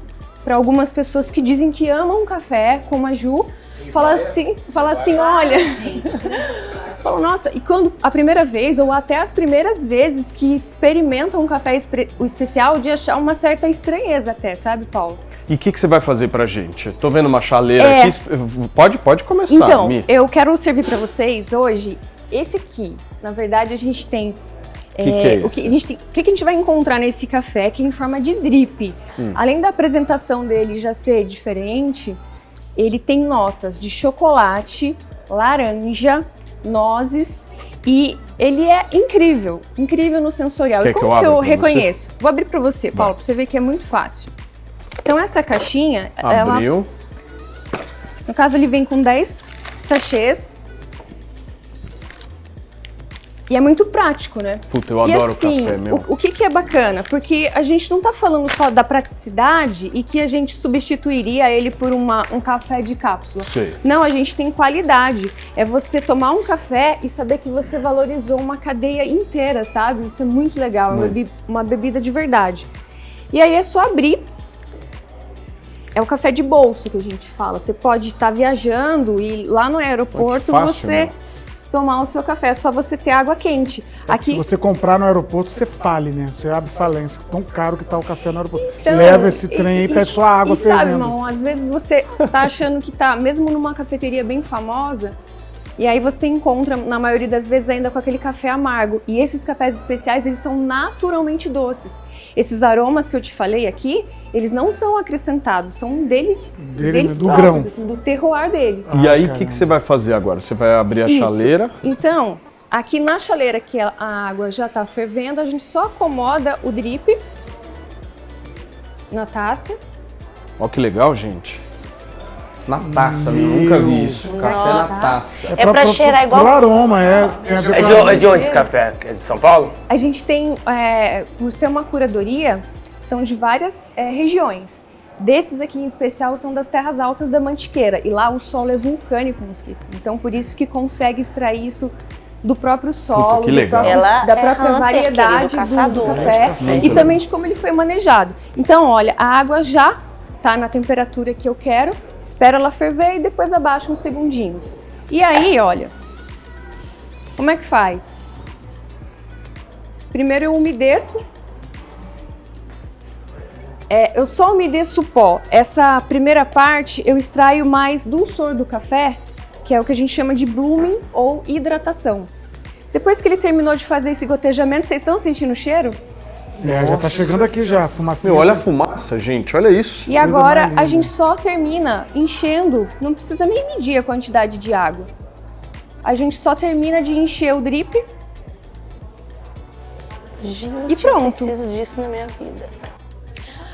para algumas pessoas que dizem que amam café, como a Ju, fala assim, olha, fala, nossa, e quando a primeira vez ou até as primeiras vezes que experimentam um café o especial, de achar uma certa estranheza até, sabe, Paulo? E o que você vai fazer pra gente? Tô vendo uma chaleira É. aqui. Pode começar, Então, Mi. eu quero servir para vocês hoje esse aqui. Na verdade, a gente tem Que é o esse? o que a gente vai encontrar nesse café, que é em forma de drip. Além da apresentação dele já ser diferente, ele tem notas de chocolate, laranja, nozes e ele é incrível no sensorial. Quer E que como eu que abra eu pra reconheço? Vou abrir para você, Paulo, para você ver que é muito fácil. Então essa caixinha, ela, Abriu. no caso ele vem com 10 sachês. E é muito prático, né? Puta, eu E adoro assim, café, meu. o que é bacana? Porque a gente não tá falando só da praticidade e que a gente substituiria ele por um café de cápsula. Sei. Não, a gente tem qualidade. É você tomar um café e saber que você valorizou uma cadeia inteira, sabe? Isso é muito legal, é uma bebida de verdade. E aí é só abrir. É o café de bolso que a gente fala. Você pode estar viajando e lá no aeroporto fácil, você meu. tomar o seu café, é só você ter água quente. Se você comprar no aeroporto, você fale, né? Você abre falência. Tão caro que tá o café no aeroporto. Então, Leva esse trem aí e pede sua água e sabe, fervendo. irmão, às vezes você tá achando que tá, mesmo numa cafeteria bem famosa, e aí você encontra, na maioria das vezes, ainda com aquele café amargo. E esses cafés especiais, eles são naturalmente doces. Esses aromas que eu te falei aqui, eles não são acrescentados, são deles Do próprios, grão. assim, do terroir dele. E aí, o caramba. que você vai fazer agora? Você vai abrir a Isso. chaleira. Então, aqui na chaleira que a água já tá fervendo, a gente só acomoda o drip na taça. Ó que legal, gente. Na taça, meu. Nunca vi isso. Café na taça. É pra cheirar igual- Pro aroma, tem a ver com É de onde esse café? É de São Paulo? A gente tem, por ser uma curadoria, são de várias regiões. Desses aqui em especial são das terras altas da Mantiqueira. E lá o solo é vulcânico, mosquito. Então por isso que consegue extrair isso do próprio solo, que legal. Ela da é própria hunter, variedade querido, caçador. do café e também de como ele foi manejado. Então, olha, a água já tá na temperatura que eu quero, espero ela ferver e depois abaixa uns segundinhos. E aí, olha, como é que faz? Primeiro eu umedeço. Eu só umedeço o pó. Essa primeira parte eu extraio mais dulçor do café, que é o que a gente chama de blooming ou hidratação. Depois que ele terminou de fazer esse gotejamento, vocês estão sentindo o cheiro? Já tá chegando aqui já, fumacinha. Meu, olha a fumaça, gente, olha isso. E agora mais linda. a gente só termina enchendo, não precisa nem medir a quantidade de água. A gente só termina de encher o drip Gente, e pronto. eu preciso disso na minha vida.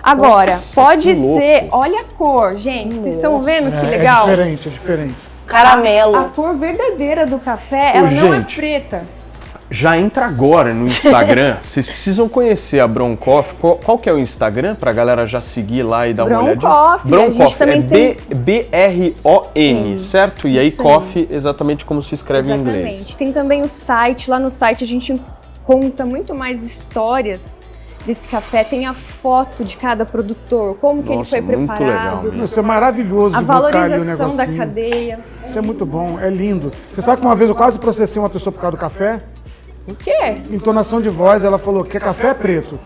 Agora, Nossa, pode que louco. ser, olha a cor, gente, vocês estão vendo que legal? É diferente. Caramelo. A cor verdadeira do café, ela não é gente. preta. Já entra agora no Instagram. Vocês precisam conhecer a Bron Coffee. Qual que é o Instagram pra galera já seguir lá e dar uma Bron olhadinha? Coffee, a gente também é tem- B-R-O-N, certo? E aí Isso aí. Coffee exatamente como se escreve em inglês. Exatamente. Tem também o site, lá no site a gente conta muito mais histórias desse café, tem a foto de cada produtor, como que Nossa, ele foi muito preparado, legal mesmo. Isso é maravilhoso a de botar ali o valorização da negocinho. cadeia. Isso é muito bom, é lindo. Você sabe que uma vez eu quase processei uma pessoa por causa do café? O quê? Entonação de voz, ela falou, quer café preto?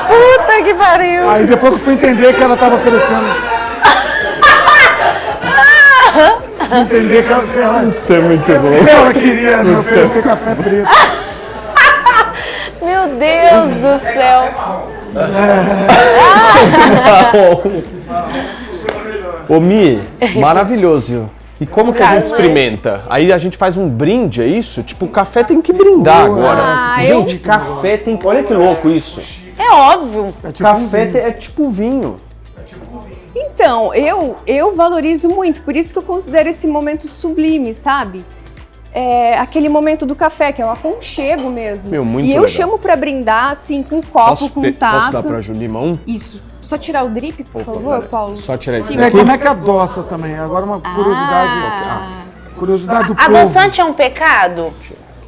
Puta que pariu. Aí depois que eu fui entender que ela estava oferecendo... Fui entender que ela, Isso é muito bom. ela queria me oferecer café preto. Meu Deus do céu. Ô Mi, maravilhoso. E como que a gente Obrigada, experimenta? Aí a gente faz um brinde, é isso? Tipo, o café tem que brindar agora. Ah, Gente, café tem que... Olha que louco isso. É óbvio. Café é tipo vinho. Então, eu valorizo muito, por isso que eu considero esse momento sublime, sabe? É aquele momento do café, que é o aconchego mesmo. Meu, muito e eu legal. chamo pra brindar, assim, com copo, com Posso taça. dar pra Julima um? Isso. Só tirar o drip, por favor, peraí. Paulo. Só tirar esse Sim. daqui. Como é que adoça também? Agora uma curiosidade. Curiosidade do povo. Adoçante é um pecado?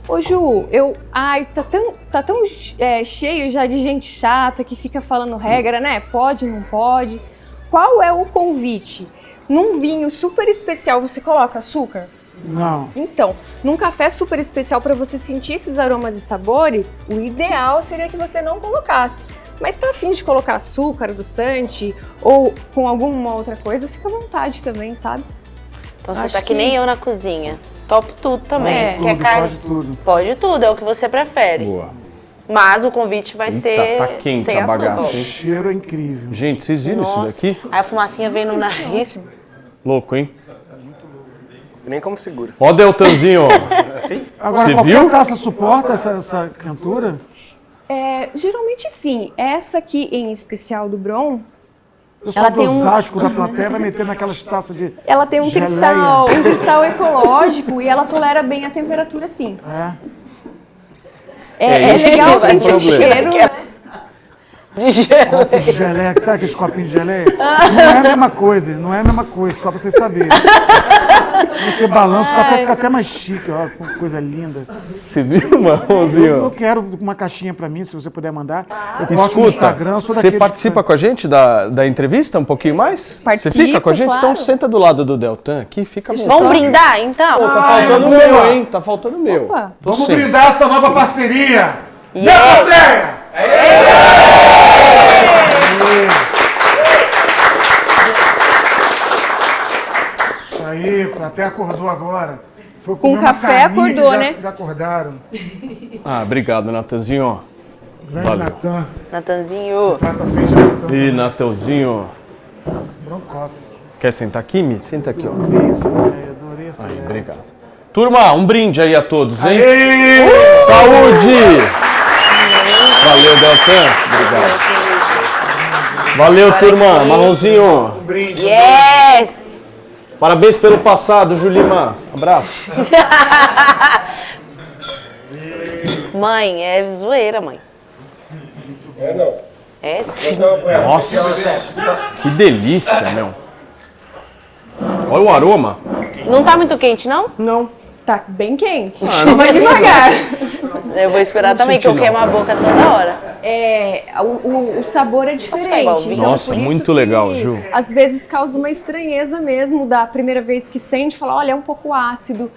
Ô Ju, ai, tá tão cheio já de gente chata que fica falando regra, né? Pode, não pode. Qual é o convite? Num vinho super especial você coloca açúcar? Não. Então, num café super especial para você sentir esses aromas e sabores, o ideal seria que você não colocasse. Mas tá afim de colocar açúcar, adoçante ou com alguma outra coisa, fica à vontade também, sabe? Então você Acho tá que que- nem eu na cozinha. Topo tudo também. É. Quer Tudo, carne? pode tudo. Pode tudo, é o que você prefere. Boa. Mas o convite vai ser Tá quente sem a bagaça, açúcar. hein? O cheiro é incrível. Gente, vocês viram isso Nossa. daqui? Aí a fumacinha vem no nariz. Louco, hein? Nem como segura. Ó, Deltanzinho. Agora, Você qualquer viu? taça suporta essa cantura? Geralmente sim. Essa aqui em especial do Bron, O pessoal Ela de tem um- Osasco da plateia vai meter naquelas taças de ela tem um geleia. cristal ecológico e ela tolera bem a temperatura sim. É isso, legal sem sentir o problema. cheiro, né? De gelo. Copo de geleia, sabe aqueles copinhos de geleia? Não é a mesma coisa, não é a mesma coisa, só pra vocês saberem. Você balança, o café fica até mais chique, ó, que coisa linda. Você viu, Eu Marronzinho? quero uma caixinha pra mim, se você puder mandar. Eu posto no Escuta, Instagram, eu sou você daqueles participa com a gente da entrevista um pouquinho mais? Você Participo, fica com a gente? claro. Então senta do lado do Deltan aqui, fica mesmo. Vamos brindar, então? Tá faltando o meu, hein? Tá faltando o meu. Opa. Tô Vamos sem. brindar essa nova parceria! Yes. Da plateia! Isso aí, a plateia acordou agora. Foi Com comer uma café carninha que acordou, já, né? Já acordaram. Ah, obrigado, Natanzinho. Grande Valeu. Natan. Natanzinho. Tá pra frente, Natan. E Natanzinho. Broncoff. Quer sentar aqui, Mi? Senta aqui, ó. Adorei essa ideia, adorei essa Aí, ideia. obrigado. Turma, um brinde aí a todos, hein? Ei! Saúde! Valeu, Deltan. Obrigado. Valeu, turma. Marronzinho. Yes! Parabéns pelo passado, Julima. Abraço. Mãe, é zoeira, mãe. É não. É sim. Nossa, que delícia, meu. Olha o aroma. Não tá muito quente, não? Não. Tá bem quente. não Vai devagar. Eu vou esperar também, que eu senti, não. queimo a boca toda hora. O sabor é ficar igual diferente. vinho? Então, Nossa, por isso muito que, legal, Ju. Às vezes causa uma estranheza mesmo da primeira vez que sente, fala, olha, é um pouco ácido.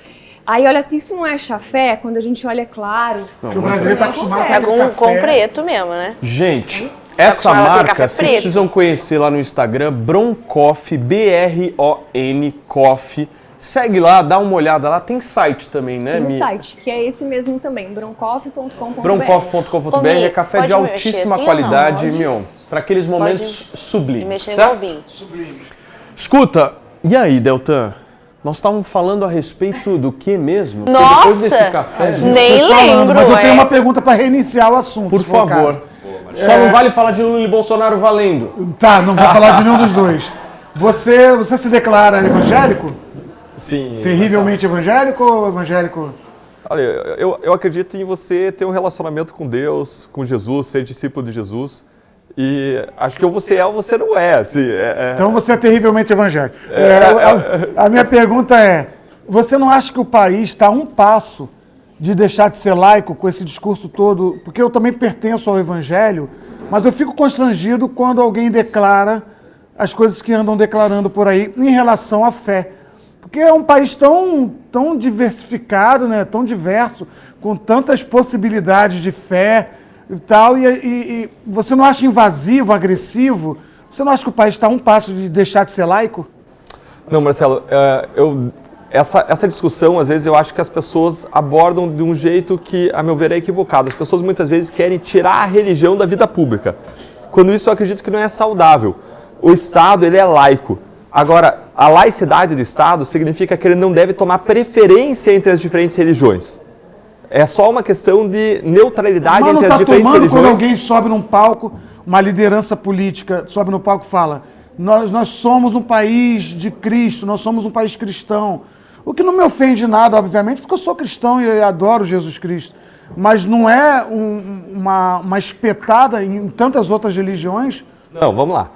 Aí olha assim, isso não é chafé, quando a gente olha é claro. Porque o brasileiro tá acostumado É com com café. preto mesmo, né? Gente, essa acostumada a ter marca café vocês preto. precisam conhecer lá no Instagram, Bron Coffee, B-R-O-N Coffee. Segue lá, dá uma olhada lá. Tem site também, né, Tem um Mi? site, que é esse mesmo também, broncoff.com.br. Broncoff.com.br Ô, Mi, é café pode de mexer altíssima assim ou qualidade, não? Mion. Para aqueles momentos E sublimes, mexer no certo? ovinho. Escuta, e aí, Deltan? Nós estávamos falando a respeito do que mesmo? Porque Nossa! depois desse café, Nem Tô falando, lembro, mas eu tenho é. uma pergunta para reiniciar o assunto. por se for o favor. caso. Só não vale falar de Lula e Bolsonaro valendo. Tá, não vou falar de nenhum dos dois. Você se declara evangélico? Sim. Terrivelmente evangélico ou evangélico? Olha, eu acredito em você ter um relacionamento com Deus, com Jesus, ser discípulo de Jesus. E acho que ou você é ou você não é. Assim, Então você é terrivelmente evangélico. A minha pergunta é, você não acha que o país está a um passo de deixar de ser laico com esse discurso todo? Porque eu também pertenço ao evangelho, mas eu fico constrangido quando alguém declara as coisas que andam declarando por aí em relação à fé. Porque é um país tão diversificado, né, tão diverso, com tantas possibilidades de fé e tal, e você não acha invasivo, agressivo? Você não acha que o país está a um passo de deixar de ser laico? Não, Marcelo, essa discussão, às vezes, eu acho que as pessoas abordam de um jeito que, a meu ver, é equivocado. As pessoas, muitas vezes, querem tirar a religião da vida pública. Quando isso, eu acredito que não é saudável. O Estado, ele é laico. Agora, a laicidade do Estado significa que ele não deve tomar preferência entre as diferentes religiões. É só uma questão de neutralidade entre as diferentes quando religiões. alguém sobe num palco, uma liderança política sobe no palco e fala: nós somos um país de Cristo, nós somos um país cristão. O que não me ofende nada, obviamente, porque eu sou cristão e adoro Jesus Cristo. Mas não é uma espetada em tantas outras religiões? Não, vamos lá.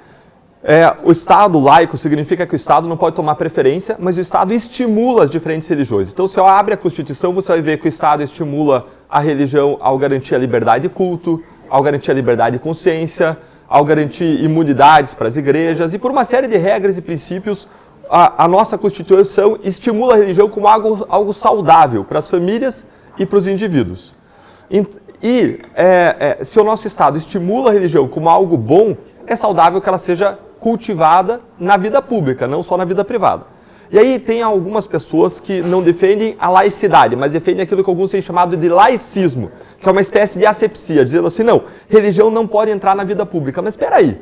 O Estado laico significa que o Estado não pode tomar preferência, mas o Estado estimula as diferentes religiões. Então, se eu abro a Constituição, você vai ver que o Estado estimula a religião ao garantir a liberdade de culto, ao garantir a liberdade de consciência, ao garantir imunidades para as igrejas e por uma série de regras e princípios, a nossa Constituição estimula a religião como algo saudável para as famílias e para os indivíduos. Se o nosso Estado estimula a religião como algo bom, é saudável que ela seja cultivada na vida pública, não só na vida privada. E aí tem algumas pessoas que não defendem a laicidade, mas defendem aquilo que alguns têm chamado de laicismo, que é uma espécie de asepsia, dizendo assim, não, religião não pode entrar na vida pública. Mas espera aí,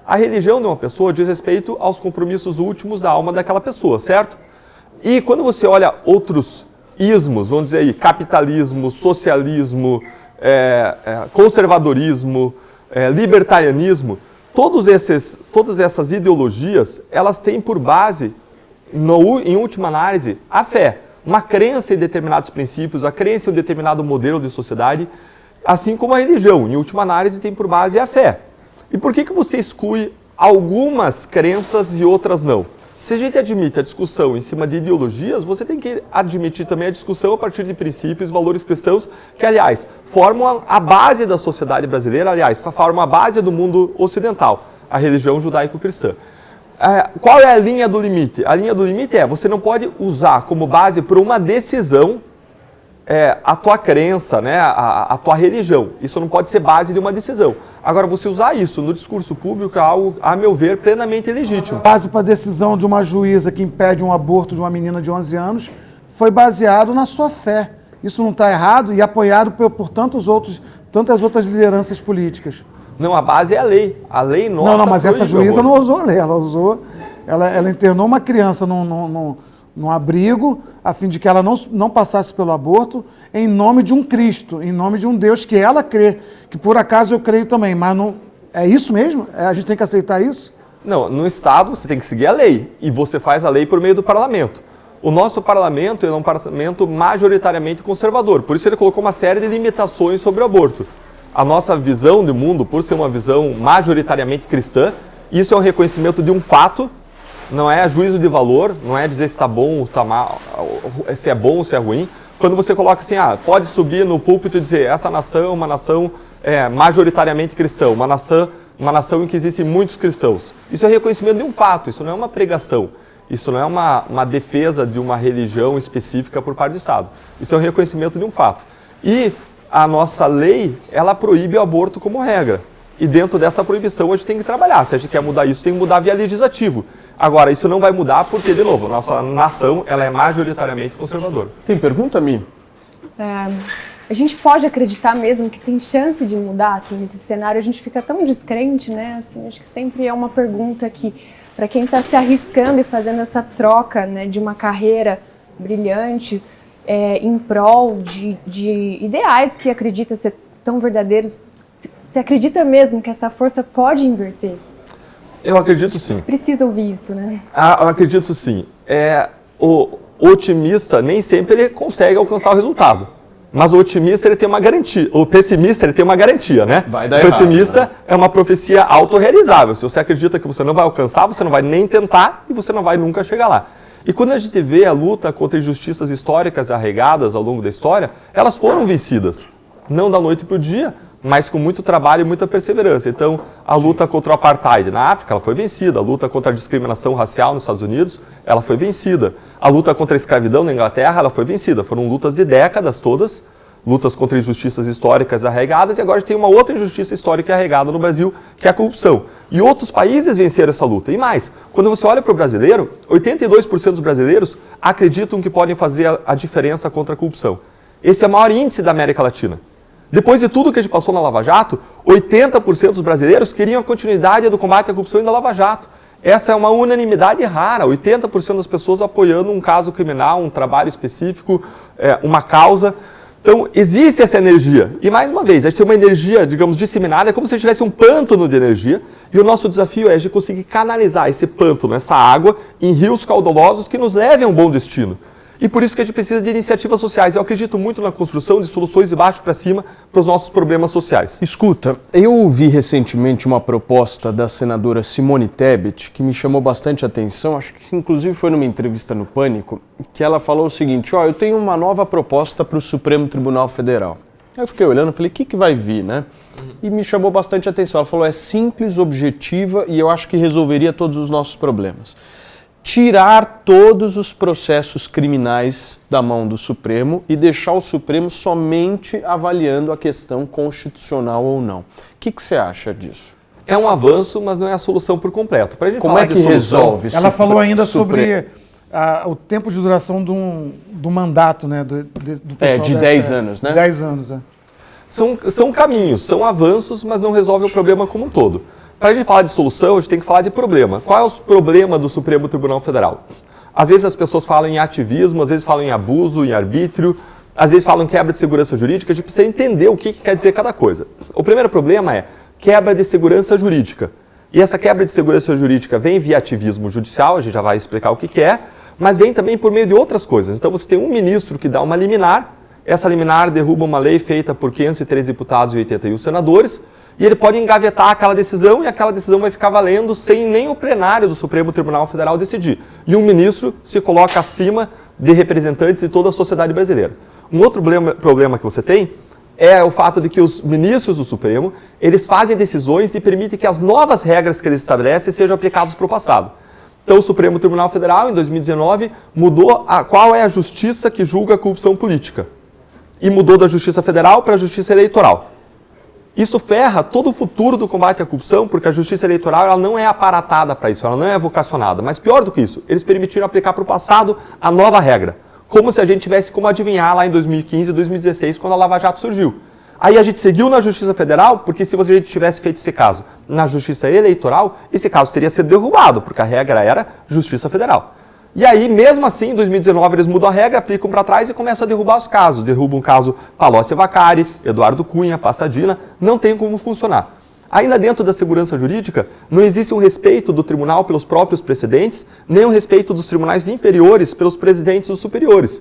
a religião de uma pessoa diz respeito aos compromissos últimos da alma daquela pessoa, certo? E quando você olha outros ismos, vamos dizer aí, capitalismo, socialismo, conservadorismo, libertarianismo, todas essas ideologias, elas têm por base, em última análise, a fé. Uma crença em determinados princípios, a crença em um determinado modelo de sociedade, assim como a religião, em última análise, tem por base a fé. E por que você exclui algumas crenças e outras não? Se a gente admite a discussão em cima de ideologias, você tem que admitir também a discussão a partir de princípios e valores cristãos que, aliás, formam a base da sociedade brasileira, aliás, formam a base do mundo ocidental, a religião judaico-cristã. Qual é a linha do limite? A linha do limite você não pode usar como base para uma decisão a tua crença, né, a tua religião. Isso não pode ser base de uma decisão. Agora, você usar isso no discurso público é algo, a meu ver, plenamente legítimo. Base para a decisão de uma juíza que impede um aborto de uma menina de 11 anos foi baseado na sua fé. Isso não está errado e apoiado por tantas outras lideranças políticas. Não, a base é a lei. A lei nossa. Não, mas essa juíza não usou a lei. Ela internou uma criança num abrigo, a fim de que ela não passasse pelo aborto, em nome de um Cristo, em nome de um Deus que ela crê, que por acaso eu creio também, mas não é isso mesmo? A gente tem que aceitar isso? Não, no Estado você tem que seguir a lei, e você faz a lei por meio do parlamento. O nosso parlamento é um parlamento majoritariamente conservador, por isso ele colocou uma série de limitações sobre o aborto. A nossa visão de mundo, por ser uma visão majoritariamente cristã, isso é um reconhecimento de um fato, não é juízo de valor, não é dizer se está bom ou está mal, se é bom ou se é ruim. Quando você coloca assim, pode subir no púlpito e dizer essa nação é uma nação majoritariamente cristã, uma nação em que existem muitos cristãos. Isso é reconhecimento de um fato, isso não é uma pregação, isso não é uma defesa de uma religião específica por parte do Estado. Isso é um reconhecimento de um fato. E a nossa lei, ela proíbe o aborto como regra. E dentro dessa proibição a gente tem que trabalhar. Se a gente quer mudar isso, tem que mudar via legislativo. Agora, isso não vai mudar porque, de novo, a nossa nação ela é majoritariamente conservadora. Tem pergunta, Mi? A gente pode acreditar mesmo que tem chance de mudar, assim, nesse cenário? A gente fica tão descrente, né? Assim, acho que sempre é uma pergunta que, para quem está se arriscando e fazendo essa troca, né, de uma carreira brilhante em prol de ideais que acredita ser tão verdadeiros, você acredita mesmo que essa força pode inverter? Eu acredito sim. Precisa ouvir isso, né? Eu acredito sim. O otimista nem sempre ele consegue alcançar o resultado. Mas o otimista ele tem uma garantia, o pessimista ele tem uma garantia, né? Vai dar o pessimista errado, né? É uma profecia autorrealizável. Se você acredita que você não vai alcançar, você não vai nem tentar e você não vai nunca chegar lá. E quando a gente vê a luta contra injustiças históricas arraigadas ao longo da história, elas foram vencidas. Não da noite para o dia, mas com muito trabalho e muita perseverança. Então, a luta contra o apartheid na África, ela foi vencida. A luta contra a discriminação racial nos Estados Unidos, ela foi vencida. A luta contra a escravidão na Inglaterra, ela foi vencida. Foram lutas de décadas todas, lutas contra injustiças históricas arraigadas, e agora a gente tem uma outra injustiça histórica arraigada no Brasil, que é a corrupção. E outros países venceram essa luta. E mais, quando você olha para o brasileiro, 82% dos brasileiros acreditam que podem fazer a diferença contra a corrupção. Esse é o maior índice da América Latina. Depois de tudo que a gente passou na Lava Jato, 80% dos brasileiros queriam a continuidade do combate à corrupção e da Lava Jato. Essa é uma unanimidade rara, 80% das pessoas apoiando um caso criminal, um trabalho específico, uma causa. Então, existe essa energia. E, mais uma vez, a gente tem uma energia, digamos, disseminada, é como se a gente tivesse um pântano de energia, e o nosso desafio é de conseguir canalizar esse pântano, essa água, em rios caudalosos que nos levem a um bom destino. E por isso que a gente precisa de iniciativas sociais. Eu acredito muito na construção de soluções de baixo para cima para os nossos problemas sociais. Escuta, eu ouvi recentemente uma proposta da senadora Simone Tebet que me chamou bastante atenção, acho que inclusive foi numa entrevista no Pânico, que ela falou o seguinte: eu tenho uma nova proposta para o Supremo Tribunal Federal. Aí eu fiquei olhando e falei, o que vai vir, né? E me chamou bastante atenção. Ela falou, é simples, objetiva e eu acho que resolveria todos os nossos problemas. Tirar todos os processos criminais da mão do Supremo e deixar o Supremo somente avaliando a questão constitucional ou não. O que você acha disso? É um avanço, mas não é a solução por completo. Pra gente Como falar é que de solução, resolve? Ela falou ainda sobre o tempo de duração do mandato, né? Do pessoal de 10 anos, né? 10 anos, é. São caminhos, são avanços, mas não resolve o problema como um todo. Para a gente falar de solução, a gente tem que falar de problema. Qual é o problema do Supremo Tribunal Federal? Às vezes as pessoas falam em ativismo, às vezes falam em abuso, em arbítrio, às vezes falam em quebra de segurança jurídica. A gente precisa entender o que quer dizer cada coisa. O primeiro problema é quebra de segurança jurídica. E essa quebra de segurança jurídica vem via ativismo judicial, a gente já vai explicar o que é, mas vem também por meio de outras coisas. Então você tem um ministro que dá uma liminar, essa liminar derruba uma lei feita por 503 deputados e 81 senadores, e ele pode engavetar aquela decisão e aquela decisão vai ficar valendo sem nem o plenário do Supremo Tribunal Federal decidir. E um ministro se coloca acima de representantes de toda a sociedade brasileira. Um outro problema que você tem é o fato de que os ministros do Supremo, eles fazem decisões e permitem que as novas regras que eles estabelecem sejam aplicadas para o passado. Então o Supremo Tribunal Federal, em 2019, mudou qual é a justiça que julga a corrupção política. E mudou da Justiça Federal para a Justiça Eleitoral. Isso ferra todo o futuro do combate à corrupção, porque a justiça eleitoral ela não é aparatada para isso, ela não é vocacionada. Mas pior do que isso, eles permitiram aplicar para o passado a nova regra. Como se a gente tivesse como adivinhar lá em 2015 e 2016, quando a Lava Jato surgiu. Aí a gente seguiu na Justiça Federal, porque se a gente tivesse feito esse caso na Justiça Eleitoral, esse caso teria sido derrubado, porque a regra era Justiça Federal. E aí, mesmo assim, em 2019, eles mudam a regra, aplicam para trás e começam a derrubar os casos. Derrubam o caso Palocci Vaccari, Eduardo Cunha, Passadina, não tem como funcionar. Ainda dentro da segurança jurídica, não existe um respeito do tribunal pelos próprios precedentes, nem um respeito dos tribunais inferiores pelos presidentes dos superiores.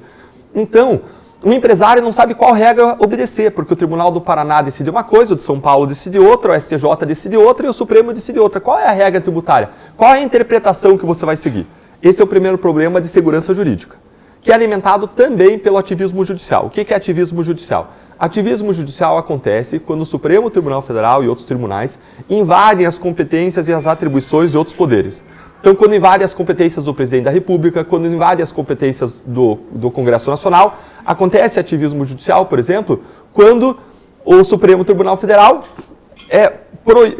Então, o empresário não sabe qual regra obedecer, porque o Tribunal do Paraná decide uma coisa, o de São Paulo decide outra, o STJ decide outra e o Supremo decide outra. Qual é a regra tributária? Qual é a interpretação que você vai seguir? Esse é o primeiro problema de segurança jurídica, que é alimentado também pelo ativismo judicial. O que é ativismo judicial? Ativismo judicial acontece quando o Supremo Tribunal Federal e outros tribunais invadem as competências e as atribuições de outros poderes. Então, quando invadem as competências do Presidente da República, quando invadem as competências do Congresso Nacional, acontece ativismo judicial, por exemplo, quando o Supremo Tribunal Federal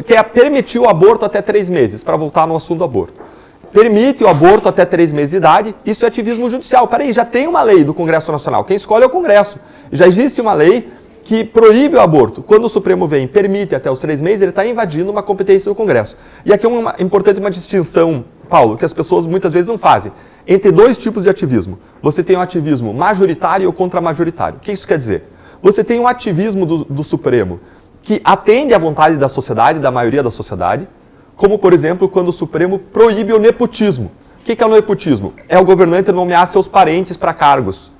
quer permitir o aborto até 3 meses, para voltar no assunto do aborto. permite o aborto até 3 meses de idade, isso é ativismo judicial. Peraí, já tem uma lei do Congresso Nacional, quem escolhe é o Congresso. Já existe uma lei que proíbe o aborto. Quando o Supremo vem e permite até os 3 meses, ele está invadindo uma competência do Congresso. E aqui é importante uma distinção, Paulo, que as pessoas muitas vezes não fazem, entre 2 tipos de ativismo. Você tem o ativismo majoritário ou contramajoritário. O que isso quer dizer? Você tem um ativismo do Supremo que atende à vontade da sociedade, da maioria da sociedade, como, por exemplo, quando o Supremo proíbe o nepotismo. O que é o nepotismo? É o governante nomear seus parentes para cargos.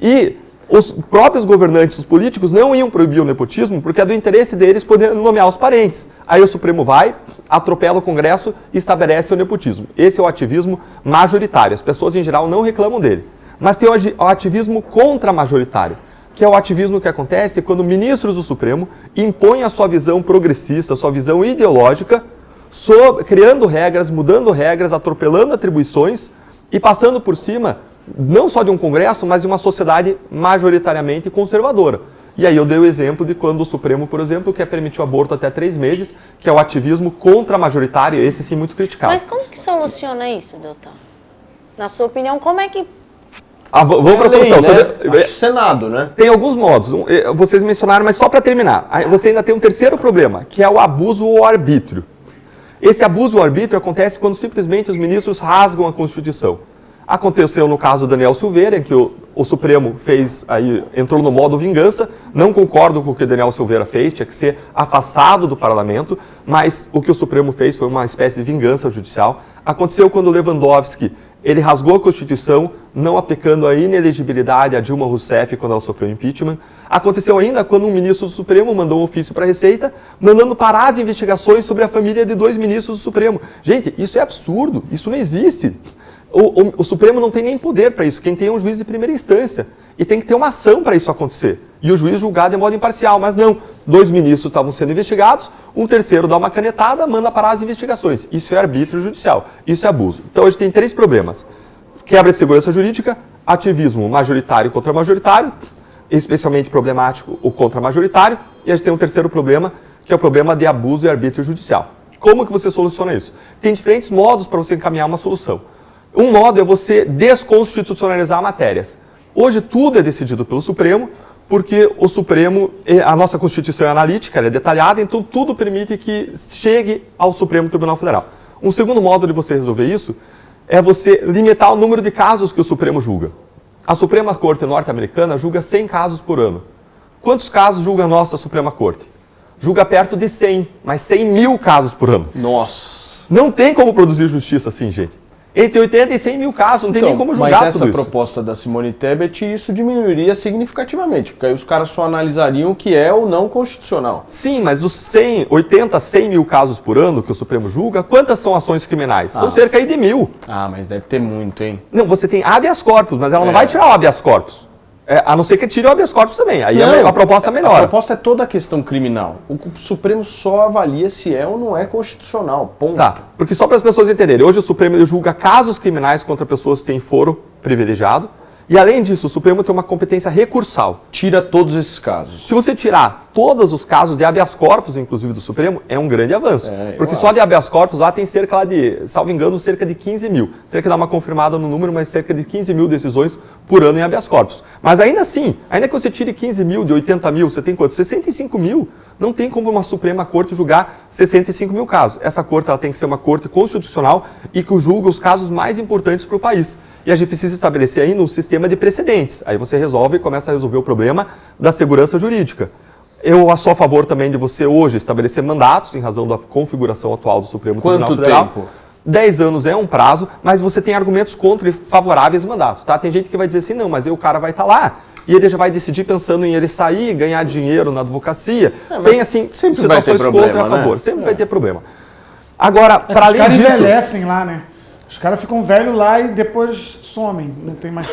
E os próprios governantes, os políticos, não iam proibir o nepotismo porque é do interesse deles poder nomear os parentes. Aí o Supremo vai, atropela o Congresso e estabelece o nepotismo. Esse é o ativismo majoritário. As pessoas, em geral, não reclamam dele. Mas tem o ativismo contramajoritário, que é o ativismo que acontece quando ministros do Supremo impõem a sua visão progressista, a sua visão ideológica, criando regras, mudando regras, atropelando atribuições e passando por cima não só de um Congresso, mas de uma sociedade majoritariamente conservadora. E aí eu dei o exemplo de quando o Supremo, por exemplo, quer permitir o aborto até 3 meses, que é o ativismo contra-majoritário, esse sim muito criticado. Mas como que soluciona isso, doutor? Na sua opinião, como é que... Vamos para a solução. Né? Senado, né? Tem alguns modos. Vocês mencionaram, mas só para terminar. Você ainda tem um terceiro problema, que é o abuso ou arbítrio. Esse abuso ou arbítrio acontece quando simplesmente os ministros rasgam a Constituição. Aconteceu no caso do Daniel Silveira, em que o Supremo entrou no modo vingança. Não concordo com o que o Daniel Silveira fez, tinha que ser afastado do parlamento, mas o que o Supremo fez foi uma espécie de vingança judicial. Aconteceu quando o Lewandowski, ele rasgou a Constituição, não aplicando a inelegibilidade a Dilma Rousseff quando ela sofreu impeachment. Aconteceu ainda quando um ministro do Supremo mandou um ofício para a Receita, mandando parar as investigações sobre a família de 2 ministros do Supremo. Gente, isso é absurdo, isso não existe. O Supremo não tem nem poder para isso, quem tem é um juiz de primeira instância. E tem que ter uma ação para isso acontecer. E o juiz julgar de modo imparcial, mas não. 2 ministros estavam sendo investigados, um terceiro dá uma canetada, manda parar as investigações. Isso é arbítrio judicial, isso é abuso. Então a gente tem 3 problemas. Quebra de segurança jurídica, ativismo majoritário contra majoritário, especialmente problemático o contra majoritário, e a gente tem um terceiro problema, que é o problema de abuso e arbítrio judicial. Como que você soluciona isso? Tem diferentes modos para você encaminhar uma solução. Um modo é você desconstitucionalizar matérias. Hoje tudo é decidido pelo Supremo, porque o Supremo, a nossa Constituição é analítica, ela é detalhada, então tudo permite que chegue ao Supremo Tribunal Federal. Um segundo modo de você resolver isso é você limitar o número de casos que o Supremo julga. A Suprema Corte norte-americana julga 100 casos por ano. Quantos casos julga a nossa Suprema Corte? Julga perto de 100, mas 100 mil casos por ano. Nossa! Não tem como produzir justiça assim, gente. Entre 80 e 100 mil casos, não tem nem como julgar tudo isso. Mas essa proposta da Simone Tebet, isso diminuiria significativamente, porque aí os caras só analisariam o que é ou não constitucional. Sim, mas dos 80 a 100 mil casos por ano que o Supremo julga, quantas são ações criminais? São cerca aí de 1000. Ah, mas deve ter muito, hein? Não, você tem habeas corpus, mas ela não vai tirar o habeas corpus. A não ser que tire o habeas corpus também. Aí a proposta melhora. A proposta é toda a questão criminal. O Supremo só avalia se é ou não é constitucional. Ponto. Tá, porque só para as pessoas entenderem, hoje o Supremo ele julga casos criminais contra pessoas que têm foro privilegiado. E além disso, o Supremo tem uma competência recursal. Tira todos esses casos. Se você tirar todos os casos de habeas corpus, inclusive do Supremo, é um grande avanço. Porque só de habeas corpus lá tem cerca lá de, salvo engano, cerca de 15 mil. Teria que dar uma confirmada no número, mas cerca de 15 mil decisões por ano em habeas corpus. Mas ainda assim, ainda que você tire 15 mil de 80 mil, você tem quanto? 65 mil. Não tem como uma Suprema Corte julgar 65 mil casos. Essa corte ela tem que ser uma corte constitucional e que julga os casos mais importantes para o país. E a gente precisa estabelecer ainda um sistema de precedentes. Aí você resolve e começa a resolver o problema da segurança jurídica. Eu sou a favor também de você hoje estabelecer mandatos em razão da configuração atual do Supremo Tribunal Federal. Quanto tempo? 10 anos é um prazo, mas você tem argumentos contra e favoráveis ao mandato. Tá? Tem gente que vai dizer assim, não, mas aí o cara vai estar lá. E ele já vai decidir pensando em ele sair, ganhar dinheiro na advocacia. Tem, assim, situações contra e a favor. Sempre vai ter problema. Agora, para além disso... Os caras envelhecem lá, né? Os caras ficam velhos lá e depois somem. Não tem mais...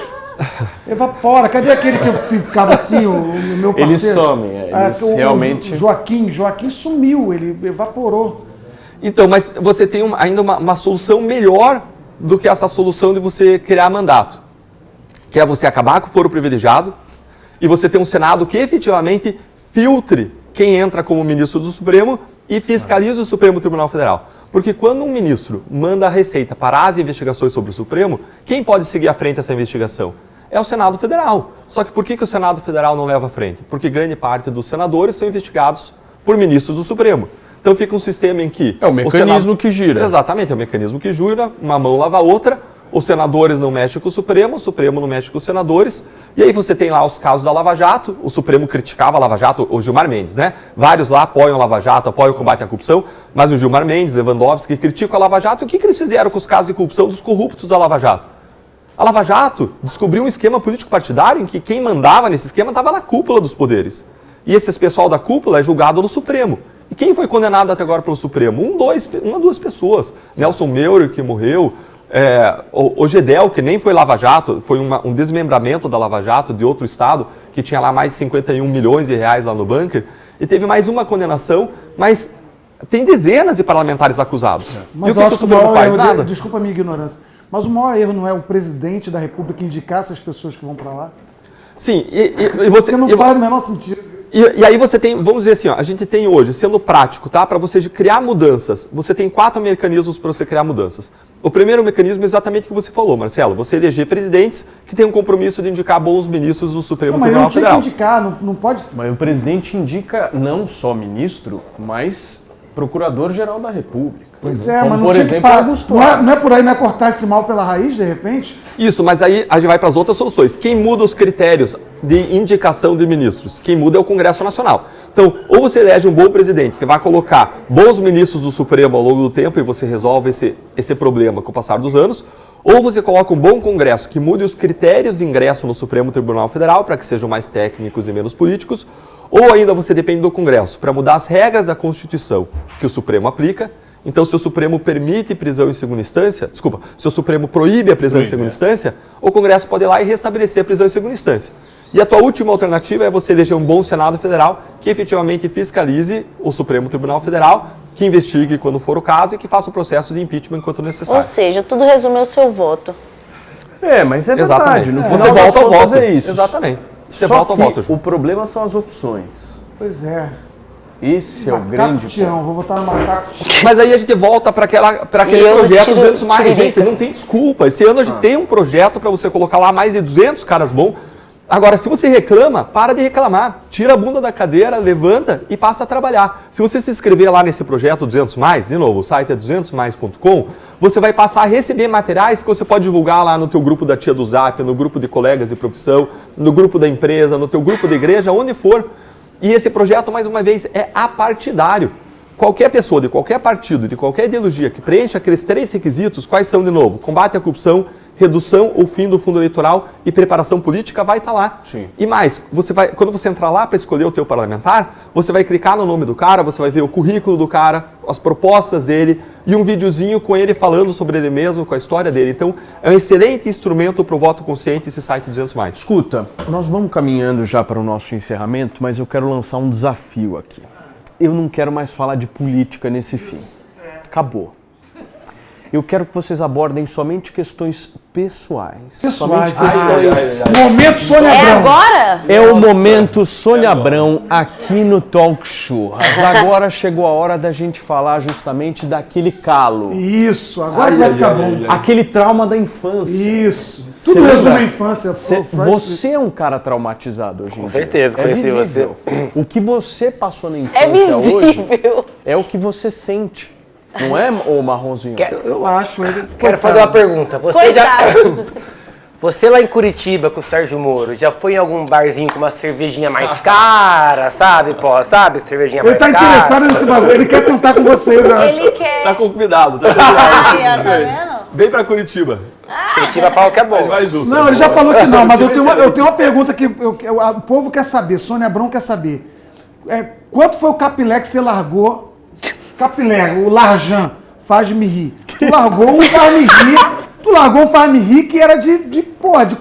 Evapora. Cadê aquele que eu ficava assim, o meu parceiro? Eles somem. Eles realmente... Joaquim sumiu, ele evaporou. Então, mas você tem ainda uma solução melhor do que essa solução de você criar mandato. Que é você acabar com o foro privilegiado e você ter um Senado que efetivamente filtre quem entra como ministro do Supremo e fiscaliza o Supremo Tribunal Federal. Porque quando um ministro manda a Receita parar as investigações sobre o Supremo, quem pode seguir à frente essa investigação? É o Senado Federal. Só que por que o Senado Federal não leva à frente? Porque grande parte dos senadores são investigados por ministros do Supremo. Então fica um sistema em que... É o mecanismo que gira. Exatamente, é o mecanismo que gira, uma mão lava a outra, os senadores não mexem com o Supremo não mexe com os senadores, e aí você tem lá os casos da Lava Jato, o Supremo criticava a Lava Jato, o Gilmar Mendes, né? Vários lá apoiam a Lava Jato, apoiam o combate à corrupção, mas o Gilmar Mendes, Lewandowski, criticam a Lava Jato, e o que eles fizeram com os casos de corrupção dos corruptos da Lava Jato? A Lava Jato descobriu um esquema político-partidário em que quem mandava nesse esquema estava na cúpula dos poderes. E esse pessoal da cúpula é julgado no Supremo. E quem foi condenado até agora pelo Supremo? Uma, duas pessoas. Nelson Meurer, que morreu, o Gedel, que nem foi Lava Jato, foi um desmembramento da Lava Jato de outro estado, que tinha lá mais de 51 milhões de reais lá no bunker, e teve mais uma condenação, mas tem dezenas de parlamentares acusados. Mas e o que o Supremo não faz? Nada. Desculpa a minha ignorância, mas o maior erro não é o presidente da República indicar essas pessoas que vão para lá? Sim, e você... Porque não faz o menor sentido. E aí você tem, vamos dizer assim, ó, a gente tem hoje, sendo prático, tá? Para você criar mudanças, você tem 4 mecanismos para você criar mudanças. O primeiro mecanismo é exatamente o que você falou, Marcelo. Você eleger presidentes que têm um compromisso de indicar bons ministros do Supremo Tribunal Federal. Mas não tinha que indicar, não pode... Mas o presidente indica não só ministro, mas procurador-geral da República. Pois é, como, mas não por tinha exemplo, que parar. Augusto Não Aras. é por aí, não é cortar esse mal pela raiz, de repente? Isso, mas aí a gente vai para as outras soluções. Quem muda os critérios de indicação de ministros? Quem muda é o Congresso Nacional. Então, ou você elege um bom presidente que vai colocar bons ministros do Supremo ao longo do tempo e você resolve esse problema com o passar dos anos, ou você coloca um bom Congresso que mude os critérios de ingresso no Supremo Tribunal Federal para que sejam mais técnicos e menos políticos, ou ainda você depende do Congresso para mudar as regras da Constituição que o Supremo aplica. Então, se o Supremo permite prisão em segunda instância, se o Supremo proíbe a prisão em segunda instância, o Congresso pode ir lá e restabelecer a prisão em segunda instância. E a tua última alternativa é você eleger um bom Senado Federal que efetivamente fiscalize o Supremo Tribunal Federal, que investigue quando for o caso e que faça o processo de impeachment enquanto necessário. Ou seja, tudo resume ao seu voto. Mas é verdade. Exatamente. No Você final volta das ao contas voto. é isso. Exatamente. Você Só volta ao que voto, Ju. o problema são as opções. Pois é. Esse é o grande ponto. Vou votar no macaco Tião. Mas aí a gente volta para aquele eu projeto tiro 200 mais, tiririca. gente, não tem desculpa. Esse ano a gente tem um projeto para você colocar lá mais de 200 caras bons. Agora, se você reclama, para de reclamar. Tira a bunda da cadeira, levanta e passa a trabalhar. Se você se inscrever lá nesse projeto 200 mais, de novo, o site é 200mais.com, você vai passar a receber materiais que você pode divulgar lá no teu grupo da tia do Zap, no grupo de colegas de profissão, no grupo da empresa, no teu grupo da igreja, onde for. E esse projeto, mais uma vez, é apartidário. Qualquer pessoa de qualquer partido, de qualquer ideologia que preencha aqueles 3 requisitos, quais são de novo? Combate à corrupção, redução ou fim do fundo eleitoral e preparação política, vai estar lá. Sim. E mais, quando você entrar lá para escolher o teu parlamentar, você vai clicar no nome do cara, você vai ver o currículo do cara, as propostas dele e um videozinho com ele falando sobre ele mesmo, com a história dele. Então, é um excelente instrumento para o voto consciente esse site 200 mais. Escuta, nós vamos caminhando já para o nosso encerramento, mas eu quero lançar um desafio aqui. Eu não quero mais falar de política nesse fim. Acabou. Eu quero que vocês abordem somente questões pessoais. Pessoais. Somente questões... Momento Sônia É Abrão. agora? É o momento Sônia Abrão aqui no Talk Show. Mas agora chegou a hora da gente falar justamente daquele calo. Isso, agora que vai ficar bom. Aquele trauma da infância. Isso. Cê Tudo resume lembra? a infância. Você é um cara traumatizado hoje em dia. Com certeza, É conheci visível. O que você passou na É infância hoje visível. é o que você sente. Não é, ô Marronzinho? Eu acho ele. Quero fazer uma pergunta. Coitado. Você lá em Curitiba com o Sérgio Moro, já foi em algum barzinho com uma cervejinha mais cara, sabe, pô? Sabe, cervejinha Ele mais tá cara? interessado nesse bagulho, ele quer sentar com vocês, eu acho. Ele quer... Tá convidado, tá Aí, ó, convidado. tá vendo? Vem para Curitiba. Curitiba fala que é bom. Vai junto. Não, ele já falou que não, mas eu tenho uma pergunta que o povo quer saber, Sônia Abrão quer saber. Quanto foi o capilé que você largou? Capilé, o Larjan, faz-me rir. Tu largou um faz-me rir que era de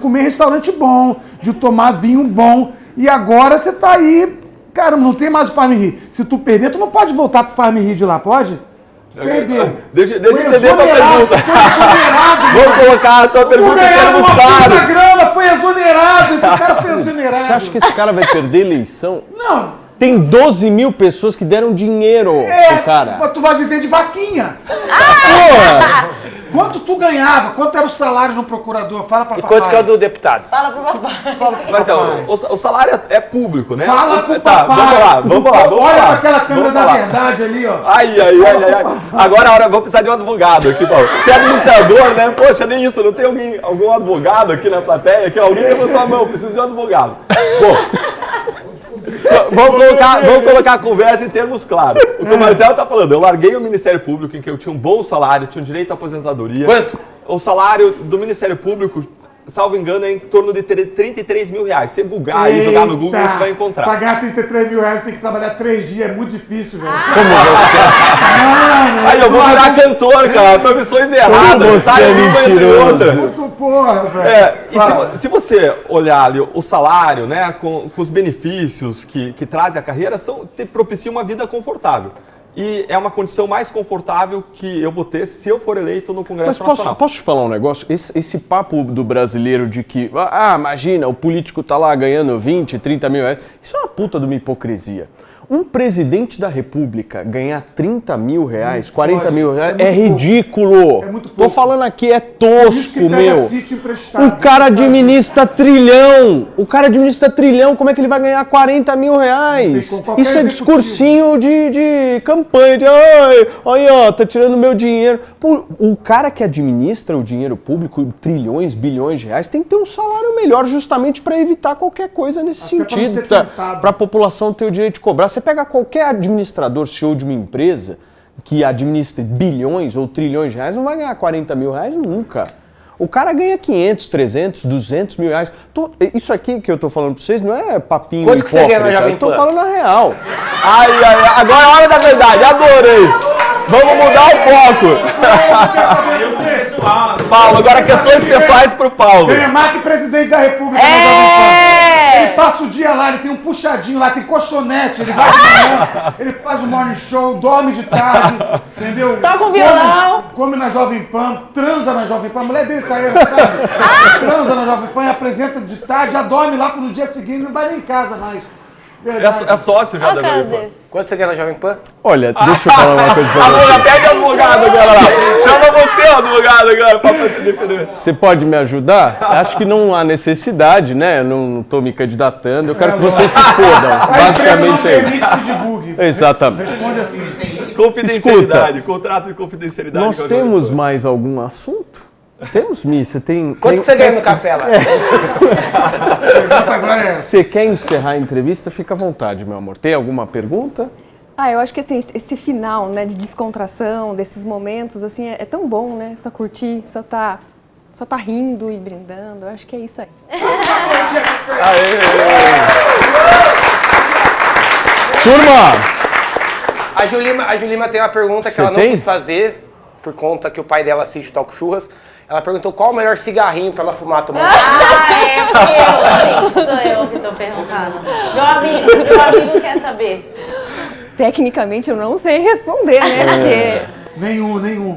comer em restaurante bom, de tomar vinho bom. E agora você tá aí, cara, não tem mais o faz-me rir. Se tu perder, tu não pode voltar pro faz-me rir de lá, pode? Perdeu. Deixa eu Foi entender a tua exonerado, pergunta. foi exonerado. Vou colocar a tua pergunta em Ganhava termos uma puta claros. grana, foi exonerado. Esse cara foi exonerado. Você acha que esse cara vai perder eleição? Não, Tem 12 mil pessoas que deram dinheiro pro cara. Tu vai viver de vaquinha. Porra! Quanto tu ganhava? Quanto era o salário de um procurador? Fala pra E papai. quanto que é o do deputado? Fala pro papai. Mas o salário é público, né? Fala pro Tá, papai. vamos lá. Olha pra aquela Vamos câmera da lá. verdade ali, ó. Ai. Agora vou precisar de um advogado aqui, Paulo. Você é administrador, né? Poxa, nem isso, não tem algum advogado aqui na plateia? Aqui, alguém levantou a mão, preciso de um advogado. Bom, vamos colocar a conversa em termos claros. O que o Marcelo tá falando, eu larguei o Ministério Público em que eu tinha um bom salário, tinha um direito à aposentadoria. Quanto? O salário do Ministério Público, salvo engano, é em torno de 33 mil reais. Se bugar e jogar no Google, você vai encontrar. Pagar 33 mil reais, tem que trabalhar 3 dias, é muito difícil, velho. Aí eu vou virar cantor, cara, profissões erradas. Você sabe? é Uma entre mentiroso. outra. Muito porra, velho. E se você olhar ali o salário, né, com os benefícios que traz a carreira, propicia uma vida confortável. E é uma condição mais confortável que eu vou ter se eu for eleito no Congresso Mas Nacional. posso te falar um negócio? Esse papo do brasileiro de que, imagina, o político tá lá ganhando 20, 30 mil reais, isso é uma puta de uma hipocrisia. Um presidente da República ganhar 30 mil reais, 40 mil reais, é ridículo. É muito Tô pouco. falando aqui, é Por isso que tosco, pega meu. sítio emprestado. O cara administra trilhão. Como é que ele vai ganhar 40 mil reais? Com qualquer Isso é executivo. discursinho de campanha, de ai, ó, tá tirando meu dinheiro. Pô, o cara que administra o dinheiro público, trilhões, bilhões de reais, tem que ter um salário melhor justamente para evitar qualquer coisa nesse Até pra não sentido, ser tentado. para a população ter o direito de cobrar. Você pega qualquer administrador, CEO de uma empresa que administra bilhões ou trilhões de reais, não vai ganhar 40 mil reais nunca. O cara ganha 500, 300, 200 mil reais. Isso aqui que eu tô falando pra vocês não é papinho Quanto que você ganha na hipócrita, Jovem eu tô Pan? falando a real. Agora é a hora da verdade, adorei. Vamos mudar o foco. Paulo, agora questões pessoais pro Paulo. Ganha mais que presidente da República. na Jovem Pan. Ele passa o dia lá, ele tem um puxadinho lá, tem colchonete, ele vai de manhã, ele faz o morning show, dorme de tarde, entendeu? Toca um violão. Come na Jovem Pan, transa na Jovem Pan. A mulher dele tá aí, sabe? Transa na Jovem Pan, apresenta de tarde, já dorme lá pro dia seguinte, não vai nem em casa mais. Verdade. É sócio já da Jovem Pan. Cadê? Quanto você ganha na Jovem Pan? Olha, deixa eu falar uma coisa pra você. Agora pede o advogado agora lá. Chama você o advogado agora pra te defender. Você pode me ajudar? Acho que não há necessidade, né? Eu não tô me candidatando, eu quero que vocês se fodam. A empresa não Basicamente é isso. permite que divulgue. Exatamente. Responde assim. Confidencialidade, contrato de confidencialidade. Nós com a Jovem temos Pan. mais algum assunto? Temos, Mi? Você tem... Quanto que você ganha no café lá? Agora é. Você quer encerrar a entrevista? Fica à vontade, meu amor. Tem alguma pergunta? Eu acho que assim, esse final, né, de descontração, desses momentos, assim, é tão bom, né? Só curtir, só tá rindo e brindando. Eu acho que é isso aí. Turma! A Julima tem uma pergunta que Você ela não tem? quis fazer, por conta que o pai dela assiste Talk Churras. Ela perguntou qual o melhor cigarrinho pra ela fumar tomando. Sou eu que tô perguntando. Meu amigo quer saber. Tecnicamente eu não sei responder, né? Porque Nenhum.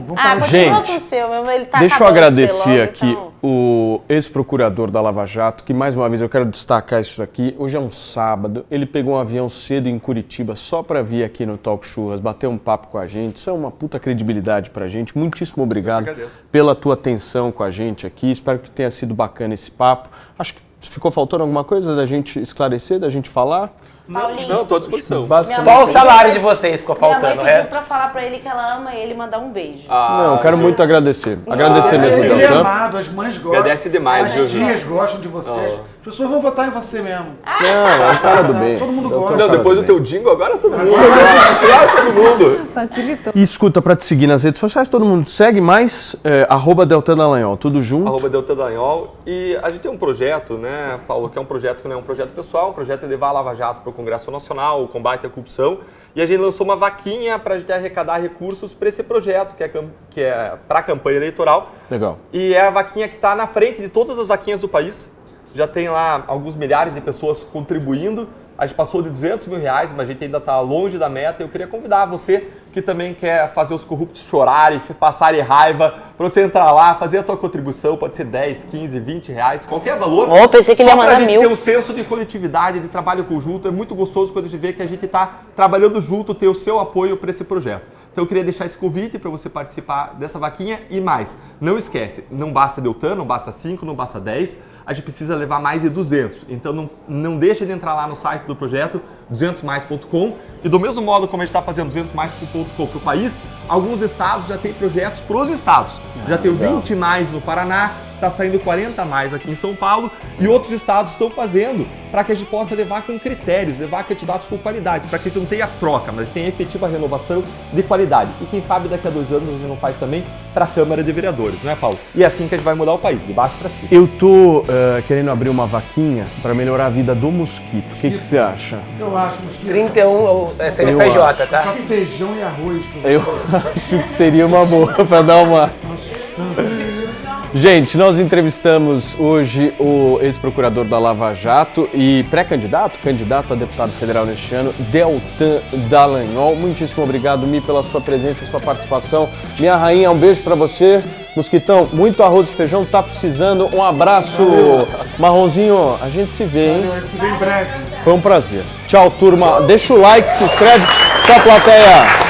Vamos Ah, parar de- continua Gente, com o seu, meu, ele tá Deixa eu acabando de ser agradecer logo, aqui então. o ex-procurador da Lava Jato, que mais uma vez eu quero destacar isso aqui. Hoje é um sábado, ele pegou um avião cedo em Curitiba só para vir aqui no Talk Churras, bater um papo com a gente. Isso é uma puta credibilidade pra gente. Muitíssimo obrigado pela tua atenção com a gente aqui. Espero que tenha sido bacana esse papo. Acho que ficou faltando alguma coisa da gente esclarecer, da gente falar? Não, tô à disposição. Basicamente. Só o salário de vocês ficou Minha faltando, o mãe pediu resto. pra falar pra ele que ela ama ele e mandar um beijo. Não, eu quero muito agradecer. Agradecer mesmo, Ele é Deltan. amado, as mães gostam. Agradece demais, As viu, Ju? tias gostam de vocês. As pessoas vão votar em você mesmo. Não, é um cara do bem. Todo mundo Deltan é um gosta. Não, cara depois do do bem. teu jingle, agora todo mundo. Agora todo mundo. facilitou. E escuta, pra te seguir nas redes sociais, todo mundo segue, mais @Deltan Dallagnol, tudo junto. @Deltan Dallagnol. E a gente tem um projeto, né, Paulo, que é um projeto que não é um projeto pessoal, um projeto de levar a Lava Jato para o Congresso Nacional, o combate à corrupção. E a gente lançou uma vaquinha para a gente arrecadar recursos para esse projeto, que é para a campanha eleitoral. Legal. E é a vaquinha que está na frente de todas as vaquinhas do país. Já tem lá alguns milhares de pessoas contribuindo. A gente passou de 200 mil reais, mas a gente ainda está longe da meta. Eu queria convidar você que também quer fazer os corruptos chorarem, passarem raiva, para você entrar lá, fazer a tua contribuição, pode ser 10, 15, 20 reais, qualquer valor. Oh, pensei que ele ia mandar 1000. Só pra gente ter um senso de coletividade, de trabalho conjunto. É muito gostoso quando a gente vê que a gente está trabalhando junto, ter o seu apoio para esse projeto. Então eu queria deixar esse convite para você participar dessa vaquinha e mais. Não esquece, não basta Deltan, não basta 5, não basta 10, a gente precisa levar mais de 200. Então não deixa de entrar lá no site do projeto, 200mais.com, e do mesmo modo como a gente está fazendo 200mais.com para o país, alguns estados já têm projetos para os estados. Já tem o 20 mais no Paraná, está saindo 40 mais aqui em São Paulo, e outros estados estão fazendo para que a gente possa levar com critérios, levar candidatos com qualidade, para que a gente não tenha troca, mas tenha efetiva renovação de qualidade. E quem sabe daqui a 2 anos a gente não faz também para a Câmara de Vereadores, não é, Paulo? E é assim que a gente vai mudar o país, de baixo para cima. Eu tô querendo abrir uma vaquinha para melhorar a vida do mosquito. O que você acha? Eu acho, mosquito. 31 é CNPJ, tá? Só feijão e arroz. pra Eu você. acho que seria uma boa para dar uma... Uma sustância. Gente, nós entrevistamos hoje o ex-procurador da Lava Jato e pré-candidato, candidato a deputado federal neste ano, Deltan Dallagnol. Muitíssimo obrigado, Mi, pela sua presença e sua participação. Minha rainha, um beijo pra você. Mosquitão, muito arroz e feijão, tá precisando. Um abraço. Marronzinho, a gente se vê, hein? A gente se vê em breve. Foi um prazer. Tchau, turma. Deixa o like, se inscreve. Tchau, plateia.